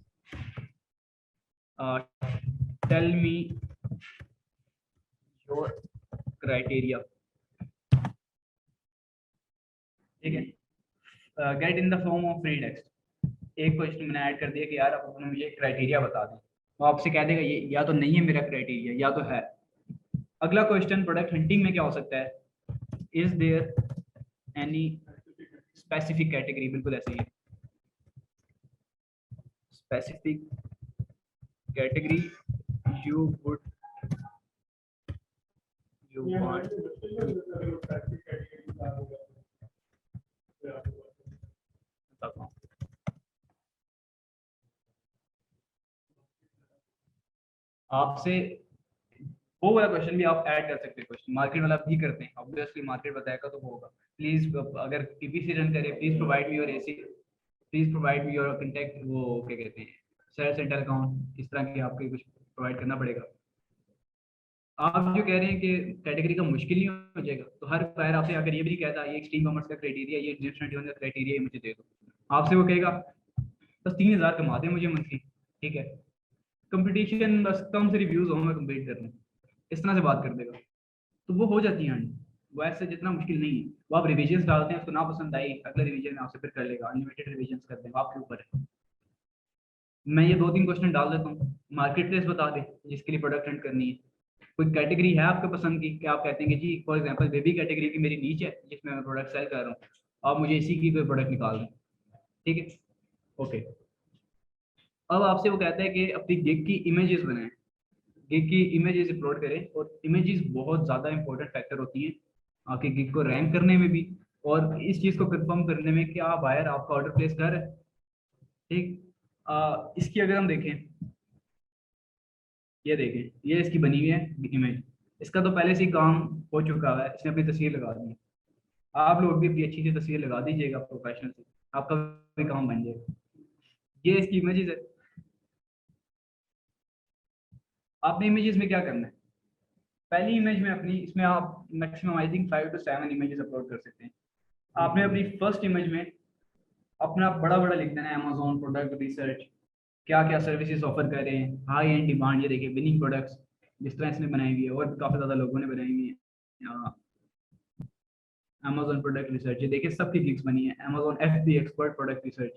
Speaker 1: tell me your criteria, ठीक है, get in the form of free text. एक क्वेश्चन मैंने ऐड कर दिया कि यार आप अपना मुझे क्राइटेरिया बता दें, वो आपसे कह देगा ये या तो नहीं है मेरा क्राइटेरिया, या तो है। अगला क्वेश्चन प्रोडक्ट हंटिंग में क्या हो सकता है, is there any specific category, बिल्कुल ऐसे ही है, specific category you would you want. आपसे वो वाला क्वेश्चन भी आप ऐड कर सकते हैं, क्वेश्चन मार्केट वाला भी करते हैं, ऑब्वियसली मार्केट बताएगा तो वो होगा, प्लीज अगर पीपीसी रन करे, please provide me your AC, please provide me your contact, वो क्या कहते हैं, शेयर सेंटर अकाउंट, इस तरह के आपको कुछ प्रोवाइड करना पड़ेगा। आप जो कह रहे हैं कि कैटेगरी का मुश्किल नहीं हो जाएगा, तो हर बायर आपसे अगर ये भी नहीं कहता ये एक्सट्रीम कॉमर्स का क्राइटेरिया, ये डिजिटल 21 का क्राइटेरिया, ये मुझे दे दो, आपसे वो कहेगा बस 3000 कमाते हैं मुझे मंथली, ठीक है, कंपटीशन बस कम से रिव्यूज हो, मैं कम्पीट कर लूँ, इस तरह से बात कर देगा, तो वो हो जाती है। वो ऐसे जितना मुश्किल नहीं है, वो आप रिविजन डालते हैं, उसको ना पसंद आई, अगले रिविजन में आपसे फिर कर लेगा, अनलिमिटेड रिविजन करते हैं, आपके ऊपर है। मैं ये 2-3 क्वेश्चन डाल देता हूँ, मार्केट प्लेस बता दे जिसके लिए प्रोडक्ट रन करनी है, कोई कैटेगरी है आपके पसंद की, क्या आप कहते हैं कि जी फॉर एग्जांपल बेबी कैटेगरी की मेरी नीच है जिसमें मैं प्रोडक्ट सेल कर रहा हूँ, आप मुझे इसी की कोई प्रोडक्ट निकाल दें, ठीक है। ओके, अब आपसे वो कहता है कि अपनी गिग की इमेजेस बनाएं, गिग की इमेजेस अपलोड करें, और इमेजेस बहुत ज़्यादा इंपॉर्टेंट फैक्टर होती हैं आपके गिग को रैंक करने में भी, और इस चीज़ को कंफर्म करने में कि आप बायर आपका ऑर्डर प्लेस कर रहे हैं, ठीक। इसकी अगर हम देखें, ये देखें, ये इसकी बनी हुई है इमेज, इसका तो पहले से ही काम हो चुका है, इसने अपनी तस्वीर लगा दी है, आप लोग भी अपनी अच्छी सी तस्वीर लगा दीजिएगा प्रोफेशनल से, आपका भी काम बन जाएगा। ये इसकी इमेजेस है, आपने इमेजेस में क्या करना है, पहली इमेज में अपनी, इसमें आप maximum I think 5 to 7 images upload कर सकते हैं। आपने अपनी फर्स्ट इमेज में अपना बड़ा बड़ा लिख देना है, अमेजोन प्रोडक्ट रिसर्च, क्या क्या सर्विसेज ऑफर कर रहे हैं, हाई एंड डिमांड, ये देखिए विनिंग प्रोडक्ट्स, जिस तरह इसने बनाई हुई है और काफ़ी ज़्यादा लोगों ने बनाई हुई है, अमेजोन प्रोडक्ट रिसर्च, ये देखिए सबकी क्लिक्स बनी है, Amazon FB expert product research,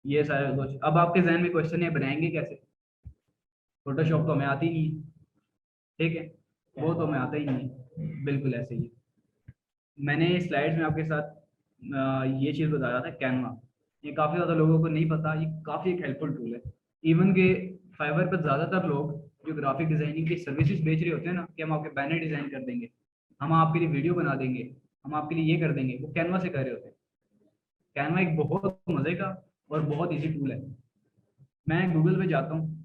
Speaker 1: ये सारा कुछ। अब आपके जहन में क्वेश्चन है बनाएंगे कैसे, फोटोशॉप तो हमें आती नहीं है, ठीक है, वो तो हमें आता ही नहीं है, बिल्कुल ऐसे ही है। मैंने स्लाइड्स में आपके साथ ये चीज़ बताया था, कैनवा, ये काफ़ी ज़्यादा लोगों को नहीं पता, ये काफ़ी एक हेल्पफुल टूल है। इवन के फाइवर पर ज़्यादातर लोग जो ग्राफिक डिज़ाइनिंग की सर्विसेज बेच रहे होते हैं ना, कि हम आपके बैनर डिज़ाइन कर देंगे, हम आपके लिए वीडियो बना देंगे, हम आपके लिए ये कर देंगे, वो कैनवा से कर रहे होते हैं। कैनवा एक बहुत मज़े का और बहुत ईजी टूल है, मैं गूगल पे जाता हूँ,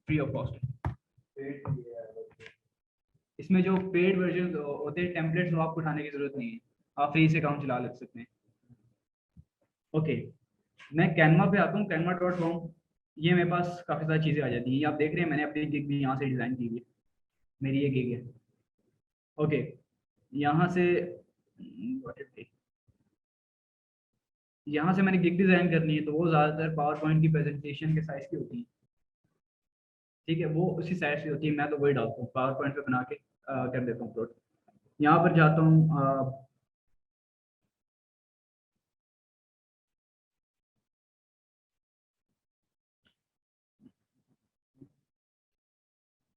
Speaker 1: फ्री ऑफ कॉस्ट, इसमें जो पेड वर्जन होते हैं टेम्पलेट्स, वो आपको उठाने की जरूरत नहीं है, आप फ्री से अकाउंट चला लग सकते हैं। ओके, मैं कैनवा पे आता हूँ, canva.com। ये मेरे पास काफ़ी सारी चीज़ें आ जाती हैं, ये आप देख रहे हैं मैंने अपनी गिग भी यहाँ से डिज़ाइन की हुई है, मेरी ये गिग है। ओके, यहाँ से यहाँ से मैंने गिग डिज़ाइन करनी है, तो वो ज़्यादातर पावर पॉइंट की प्रेजेंटेशन के साइज़ की होती है। ठीक है, वो उसी साइज़ की होती है, मैं तो वही डालता हूँ पावर पॉइंट पे बना के कर देता हूँ अपलोड। यहाँ पर जाता हूँ,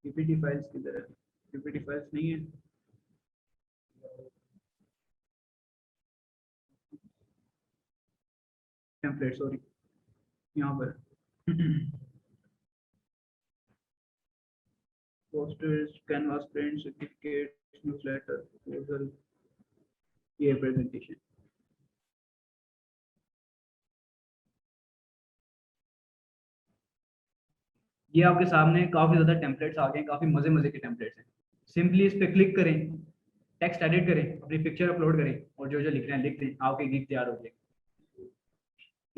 Speaker 1: पीपीटी फाइल्स किधर है? पीपीटी फाइल्स नहीं है, टेम्पलेट सॉरी, यहाँ पर posters, canvas print, certificate, newsletter, proposal, ये प्रेजेंटेशन। ये आपके सामने काफ़ी ज़्यादा टेम्पलेट्स आ गए हैं, काफ़ी मज़े मज़े के टेम्पलेट्स हैं। सिंपली इस पर क्लिक करें, टेक्स्ट एडिट करें, अपनी पिक्चर अपलोड करें और जो जो लिख रहे हैं लिख दें, आपकी गिग तैयार हो जाएगी।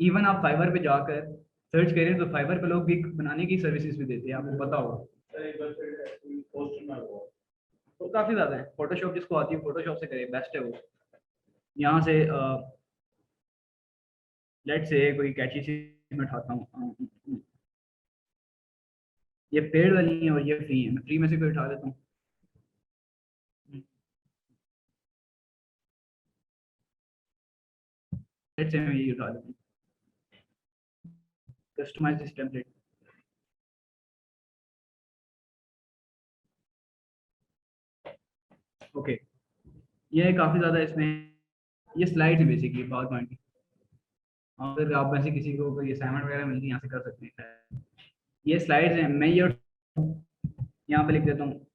Speaker 1: इवन आप फाइवर पे जाकर सर्च करें तो फाइवर पे लोग गिग बनाने की सर्विसेज भी देते हैं, आपको पता होगा। तो काफ़ी ज़्यादा है, फोटोशॉप जिसको आती है फोटोशॉप से करें, बेस्ट है वो। यहाँ से लेट से कोई कैची सी मैं उठाता हूँ, ये पेड वाली है और ये फ्री है, मैं फ्री में से कोई उठा लेता हूँ। लेट से मैं ये उठा लेता हूँ, कस्टमाइज दिस टेम्पलेट। ओके, ये काफ़ी ज़्यादा इसमें, ये स्लाइड है बेसिकली पावर पॉइंट की। अगर आप में से किसी को कोई असाइनमेंट वगैरह मिलती है यहाँ से कर सकते हैं। ये स्लाइड्स हैं, मैं ये यहाँ पे लिख देता हूँ,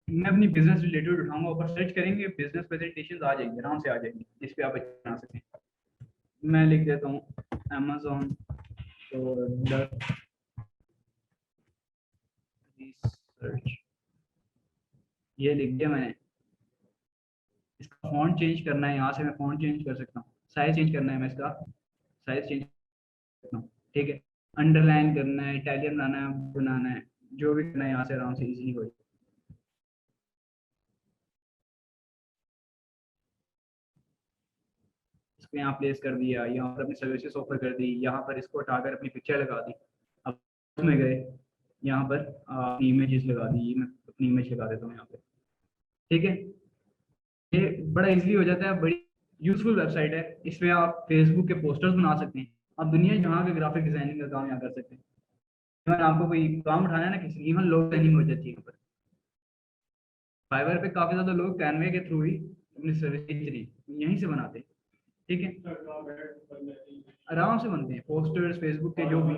Speaker 1: मैं अपनी बिजनेस रिलेटेड उठाऊंगा, ऊपर सर्च करेंगे बिजनेस प्रेजेंटेशन आ जाएंगी, आराम से आ जाएंगी, जिस पे आप बना सकते हैं। मैं लिख देता हूँ अमेजोन प्रोडक्ट रिसर्च, ये लिख दिया मैंने। इसका फॉन्ट चेंज करना है, यहाँ से मैं फॉन्ट चेंज कर सकता हूँ, साइज चेंज करना है, मैं इसका साइज चेंज कर सकता हूँ। ठीक है, अंडरलाइन करना है, इटालियन बनाना है, जो भी करना है यहाँ से आराम से इजीली हो। इसको यहाँ प्लेस कर दिया, यहाँ पर अपनी सर्विसेज ऑफर कर दी, यहाँ पर इसको उठाकर अपनी पिक्चर लगा दी। अब उसमें गए, यहाँ पर अपनी इमेजेस लगा दी, ये मैं अपनी इमेज लगा देता हूँ यहाँ पे। ठीक है, ये बड़ा इजीली हो जाता है, बड़ी यूजफुल वेबसाइट है। इसमें आप फेसबुक के पोस्टर्स बना सकते हैं, आप दुनिया जहाँ के ग्राफिक डिजाइनिंग का काम यहाँ कर सकते हैं। इवन आपको कोई काम उठाना है ना किसी, इवन लोग डिजाइनिंग हो जाती है यहाँ पर। फाइवर पे काफी ज्यादा लोग कैनवे के थ्रू ही अपनी सर्विस यहीं से बनाते हैं। ठीक है, आराम से बनते हैं पोस्टर्स फेसबुक के जो भी।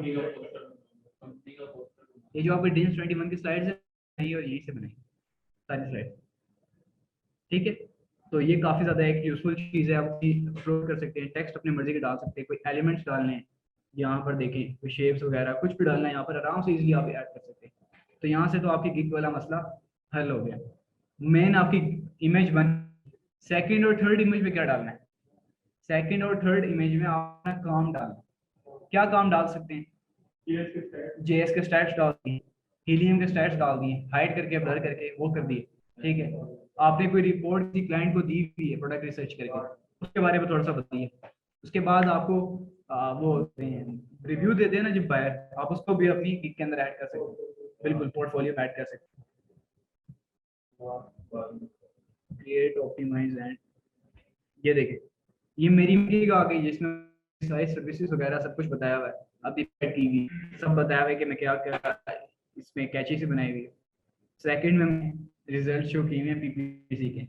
Speaker 1: ये जो आपकी डेंस 21 की स्लाइड्स है, ये और यहीं से बनाई सारी स्लाइड। ठीक है, तो ये काफ़ी ज़्यादा एक यूजफुल चीज़ है, आप अपलोड कर सकते हैं, टेक्स्ट अपनी मर्जी के डाल सकते हैं, कोई एलिमेंट्स डालने हैं यहाँ पर देखें, कोई शेप्स वगैरह कुछ भी डालना है यहाँ पर आराम से इजीली आप ऐड कर सकते हैं। तो यहाँ से तो आपकी गिग वाला मसला हल हो गया। मेन आपकी इमेज बन, सेकंड और थर्ड इमेज में क्या डालना है? सेकंड और थर्ड इमेज में आप अपना काम डालना है। क्या काम डाल सकते हैं? जेएस के स्टैट्स डाल दिए, हीलियम के स्टैट्स डाल दिए, हाइड करके ब्लर करके वो कर दिए। ठीक है, आपने कोई रिपोर्ट किसी क्लाइंट को दी हुई है प्रोडक्ट रिसर्च करके, उसके बारे में थोड़ा सा बताइए। उसके बाद आपको वो रिव्यू देते हैं ना जब बायर, आप उसको भी अपनी गिग के अंदर ऐड कर सकते हैं, बिल्कुल पोर्टफोलियो में ऐड कर सकते हैं। क्रिएट ऑप्टिमाइज एंड, ये देखिए ये मेरी गिग आ गई जिसमें सारी सर्विसेज वगैरह सब कुछ बताया हुआ है, अभी टीवी सब बताया हुआ है कि मैं क्या क्या इसमें कैची से बनाई हुई है। सेकंड में रिजल्ट शो किए हैं पीपीसी के,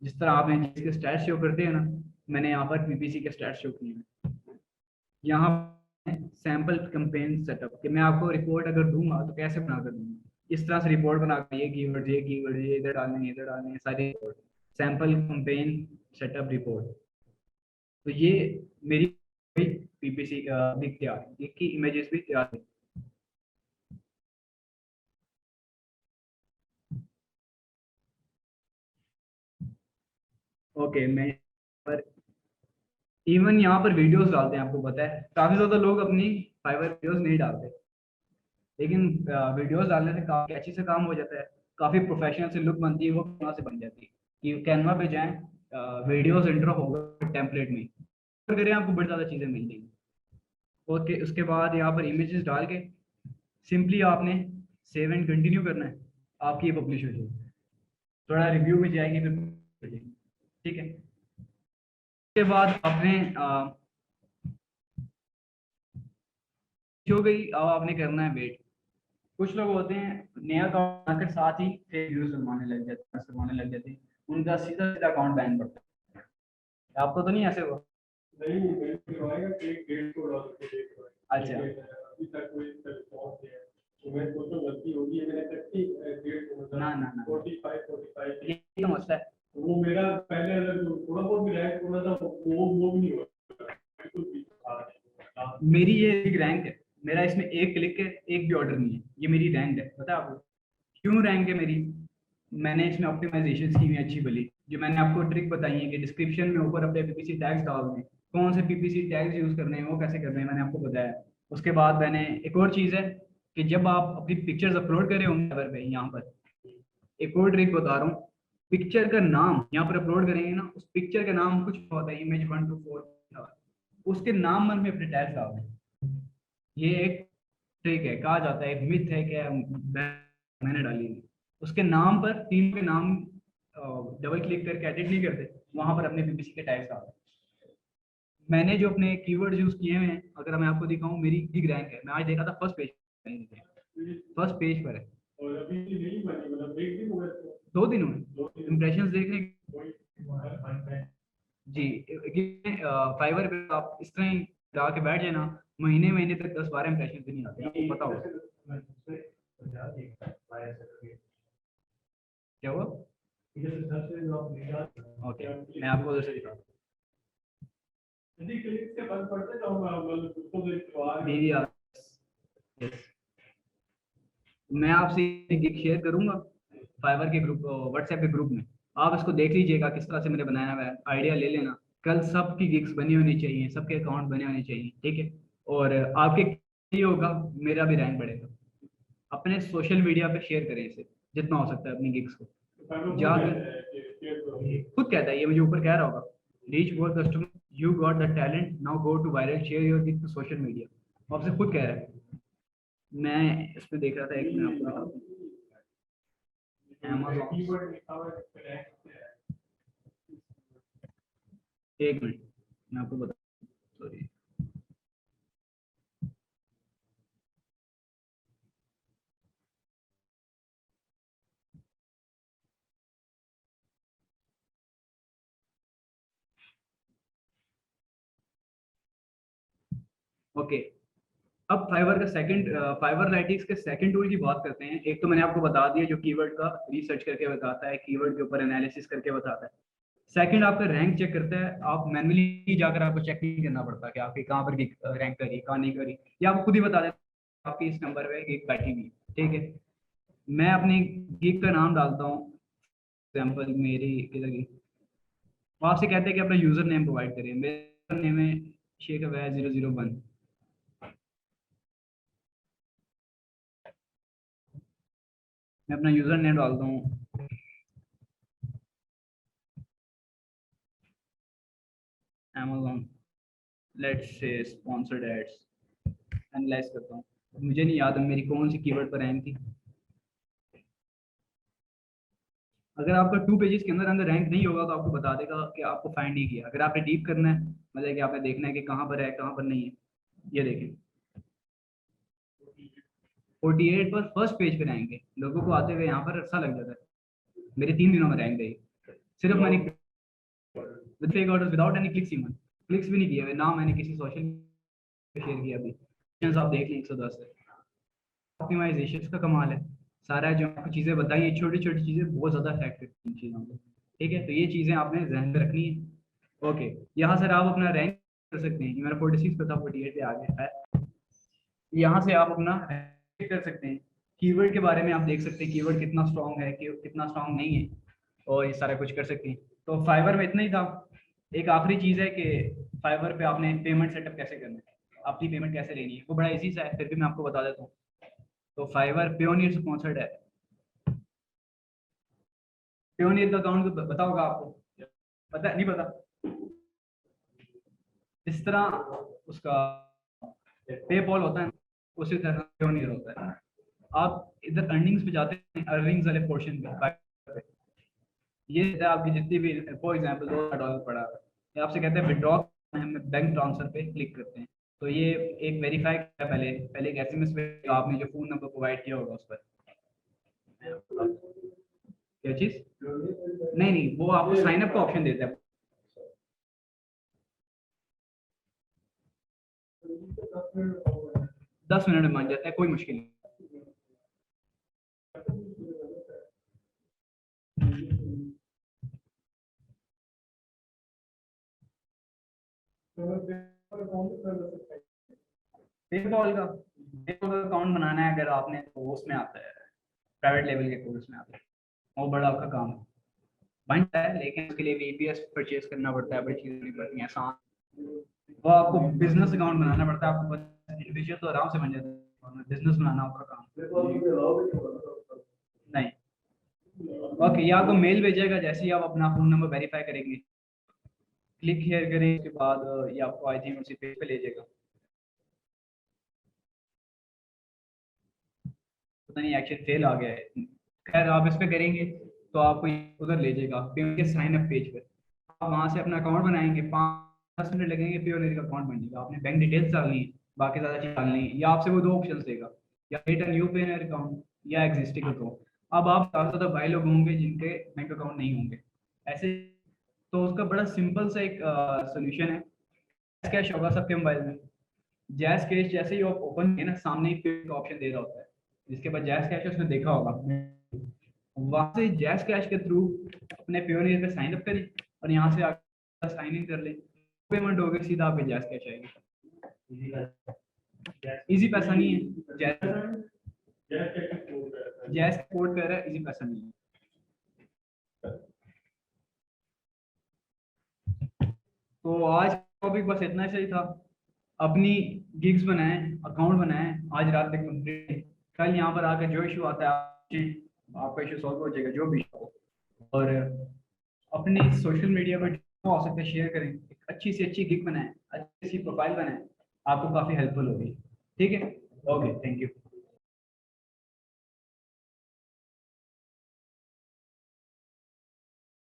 Speaker 1: जिस तरह आपने जिसके स्टैट्स शो करते हैं ना, मैंने यहाँ पर पीपीसी के स्टैट्स शो किए हैं। यहाँ सैंपल कैंपेन सेटअप कि मैं आपको रिपोर्ट अगर दूंगा तो कैसे बना कर दूंगा, इस तरह से रिपोर्ट बना कर ये इधर डालने इधर डालने सारी report, sample campaign setup report. तो ये मेरी पीपीसी भी तैयार है, की इमेजेस भी तैयार है। ओके, मैं पर इवन यहाँ पर वीडियोस डालते हैं, आपको पता है काफी ज्यादा लोग अपनी फाइवर वीडियोस नहीं डालते, लेकिन वीडियोस डालने से काफी अच्छी से काम हो जाता है, काफी प्रोफेशनल से लुक बनती है, वो कैनवा से बन जाती है कि कैनवा पे जाएं, वीडियोस इंट्रो होगा टेम्पलेट में, करें आपको बड़ी ज्यादा चीजें मिल जाएंगी। ओके, उसके बाद यहाँ पर इमेजेस डाल के सिंपली आपने सेव एंड कंटिन्यू करना है, आपकी ये पब्लिश हो जाएगी, थोड़ा रिव्यू में जाएगी फिर हो जाएगी, ठीक है। उसके बाद आपने हो गई, अब आपने करना है वेट। कुछ लोग होते हैं नया अकाउंट बनाकर साथ ही फेक व्यूज बनवाने लग जाते हैं, उनका सीधा सीधा अकाउंट बैन पड़ता है। आपको तो नहीं ऐसे हुआ?
Speaker 2: नहीं नहीं करवाएगा एक $150 के लिए करवाएगा।
Speaker 1: अच्छा,
Speaker 2: अभी तक कोई रिस्पॉन्स नहीं है, तो मैं सोचूं गलती होगी है, मैंने कच्ची 150
Speaker 1: ना ना ना
Speaker 2: 45
Speaker 1: ये तो मसला है।
Speaker 2: वो मेरा पहले अगर थोड़ा बहुत भी रैंक होना था वो भी नहीं हुआ बिल्कुल भी।
Speaker 1: मेरी ये एक रैंक है, मेरा इसमें एक क्लिक है, एक भी ऑर्डर नहीं है, ये मेरी रैंक है। पता है आपको क्यों रैंक है मेरी? मैंने इसमें ऑप्टिमाइजेशन की हुई अच्छी भली, जो मैंने आपको ट्रिक बताई है कि डिस्क्रिप्शन में ऊपर अपने पीपीसी टैग्स डालने, कौन से पीपीसी टैग्स यूज करने हैं, वो कैसे करने हैं, मैंने आपको बताया। उसके बाद मैंने एक और चीज़ है कि जब आप अपनी पिक्चर्स अपलोड करे होंगे Fiverr पे, यहाँ पर एक और ट्रिक बता रहा हूँ, पिक्चर का नाम यहाँ पर अपलोड करेंगे ना, उस पिक्चर का नाम कुछ होता है, इमेज 1 to 4, उसके नाम मन में अपने टैग्स डाल दें। ये एक ट्रिक है, कहा जाता है, एक मिथ है क्या, मैंने डाली है। उसके नाम पर, टीम के नाम डबल क्लिक करके एडिट नहीं करते, वहां पर अपने पीपीसी के टैग्स डालते। मैंने जो अपने कीवर्ड्स यूज किए हैं, अगर मैं आपको दिखाऊं, मेरी बिग रैंक है, मैं आज देखा था फर्स्ट पेज पर है,
Speaker 2: और अभी नहीं बनी, मतलब एक दिन हुआ इसको।
Speaker 1: 2 दिन हुए इम्प्रेशंस देखने जी। फाइवर पे आप इस तरह ही लगा के बैठ जाए ना, महीने महीने तक 10-12 इम्प्रेशन भी नहीं आते, आपको पता होगा क्या हुआ। ओके, मैं आपको उधर से दिखाता हूँ।
Speaker 2: यदि क्लिक से बंद पड़ते तो मतलब उसको तो
Speaker 1: दीदी yes। मैं आपसे गिग शेयर करूंगा फाइवर के ग्रुप, व्हाट्सएप के ग्रुप में, आप इसको देख लीजिएगा किस तरह से मैंने बनाया हुआ है, आइडिया ले लेना। कल सबकी गिग्स बनी होनी चाहिए, सबके अकाउंट बने होने चाहिए, ठीक है। और आपके ये होगा, मेरा भी रैंक बढ़ेगा। अपने सोशल मीडिया पे शेयर करें इसे जितना हो सकता है, अपनी गिग्स को जाकर खुद कहता है, ये मुझे ऊपर कह रहा होगा, reach more customer, you got the talent, now go to viral, share your gig to social media, आपसे खुद कह रहा है। मैं इस पे देख रहा था, एक मैं आपको दिखाता हूँ, Amazon, एक मिनट मैं आपको बता, सॉरी ओके। अब फाइवर का सेकंड, फाइवर एनालिटिक्स के सेकंड टूल की बात करते हैं। एक तो मैंने आपको बता दिया जो कीवर्ड का रिसर्च करके बताता है, कीवर्ड के ऊपर एनालिसिस करके बताता है। सेकंड आपका रैंक चेक करता है, आप मैनुअली जाकर आपको चेक नहीं करना पड़ता कि आपकी कहाँ पर रैंक करी, कहाँ नहीं करी, या आपको खुद ही बता देता है आपकी इस नंबर पे गिग बैठी हुई, ठीक है। मैं अपनी गिग का नाम डालता हूँ, एग्जाम्पल मेरी किधर गई, वो आपसे कहते हैं कि अपना यूजर नेम प्रोवाइड करें, मेरा नेम है शेख अवैध 001। मैं अपना यूजर नेम डालता हूँ, Amazon, let's say sponsored ads, analyse करता हूँ। मुझे नहीं याद है मेरी कौन सी कीवर्ड पर रैंक थी। अगर आपका 2 पेजेस के अंदर अंदर रैंक नहीं होगा तो आपको बता देगा कि आपको फाइंड नहीं किया। अगर आपने डीप करना है, मतलब कि आपने देखना है कि कहाँ पर है कहाँ पर नहीं है, ये देखें 48 पर फर्स्ट पेज पे रैंक है। लोगों को आते हुए यहाँ पर अच्छा लग जाता है। मेरे 3 दिनों में रैंक है, सिर्फ मैंने with fake orders without any clicks, even clicks भी नहीं किए हुए ना, मैंने किसी सोशल शेयर किया अभी। आप देख लें 110 है। ऑप्टिमाइजेशन का कमाल है, सारा जो आपको चीज़ें बताई, ये छोटी छोटी चीज़ें बहुत ज़्यादा इफेक्ट करती हैं चीज़ों को, ठीक है। तो ये चीज़ें आपने ध्यान में रखनी है। ओके, यहाँ से आप अपना रैंक कर सकते हैं कि मेरा 46 पे था, 48 पे आ गया है। यहाँ से आप अपना रैंक कर सकते हैं। कीवर्ड के बारे में आप देख सकते हैं कीवर्ड कितना स्ट्रॉन्ग है, कितना स्ट्रॉन्ग नहीं है, और ये सारा कुछ कर सकते हैं। तो फाइवर में इतना ही था। एक आखिरी चीज़ है कि फाइवर पे आपने पेमेंट सेटअप कैसे करना है, आपकी पेमेंट कैसे लेनी है, वो बड़ा इजी सा है, फिर भी मैं आपको बता देता हूँ। तो फाइवर पियोनियर स्पॉन्सर्ड है। पियोनियर का अकाउंट तो पता होगा आपको, पता नहीं पता? इस तरह उसका पेपॉल होता है, उसी तरह पियोनियर होता है। आप इधर अर्निंग्स पे जाते हैं, अर्निंग्स वाले पोर्शन पे, ये है आपकी जितनी भी, फॉर एग्जांपल $2 पड़ा है, ये आपसे कहते हैं विड्रॉ, हम बैंक ट्रांसफर पे क्लिक करते हैं। तो ये एक वेरीफाई है, पहले पहले एक एसएमएस पे आपने जो फोन नंबर प्रोवाइड किया होगा उस पर। क्या चीज? नहीं नहीं, वो आपको साइन अप का ऑप्शन देता है। दस मिनट में मान जाता है, कोई मुश्किल नहीं। पेपॉल का अकाउंट बनाना है अगर आपने, तो उसमें आता है, प्राइवेट लेवल के कोर्स में आता है, वो बड़ा आपका काम है, बनता है, लेकिन उसके लिए वीपीएस परचेज करना पड़ता है, बड़ी चीज़ें नहीं पड़ती हैं आसान। वो आपको बिजनेस अकाउंट बनाना पड़ता है, आपको इंडिविजुअल तो आराम से बन जाता है, बिजनेस बनाना आपका काम नहीं। ओके, ये आपको मेल भेजेगा जैसे ही आप अपना फोन नंबर वेरीफाई करेंगे, क्लिक हियर करें, उसके बाद ये आपको आई थिंक उसी पेज पे ले जाएगा। पता नहीं एक्शन फेल आ गया है, खैर आप इस पे करेंगे तो आपको उधर ले जाएगा पेमेंट के साइन अप पेज पर। आप वहाँ से अपना अकाउंट बनाएंगे, 5-10 मिनट लगेंगे, पेयोनियर का अकाउंट बन जाएगा। आपने बैंक डिटेल्स डालनी है, बाकी ज़्यादा चीज़ डालनी है, या आपसे वो दो ऑप्शन देगा, या create a new Payoneer account या एग्जिस्टिंग अकाउंट। अब आप ज़्यादा भाई लोग होंगे जिनके बैंक अकाउंट नहीं होंगे ऐसे, तो उसका बड़ा सिंपल सा एक सोल्यूशन है। कैश होगा सबके मोबाइल में, जैस कैश जैसे ही आप ओपन किए ना, सामने ही पे का ऑप्शन दे रहा होता है, जिसके बाद जैस कैश उसने देखा होगा, वहां से जैस कैश के थ्रू अपने पियोनियर पे साइन अप करें और यहाँ से आगे साइन इन कर लें, पेमेंट हो गई, सीधा आपके जैस कैश आएगी। इजी पैसा नहीं है, जैस कोड पे रहा है, इजी पैसा नहीं है। तो आज टॉपिक बस इतना ही था, अपनी गिग्स बनाएं, अकाउंट बनाएं, आज रात तक कंप्लीट, कल यहाँ पर आकर जो इशू आता है आपका इशू सॉल्व हो जाएगा, जो भी हो। और अपने सोशल मीडिया पर जो हो सकता है शेयर करें, एक अच्छी से अच्छी गिग बनाएं, अच्छी सी प्रोफाइल बनाएं, आपको काफ़ी हेल्पफुल होगी। ठीक है, ओके, थैंक यू।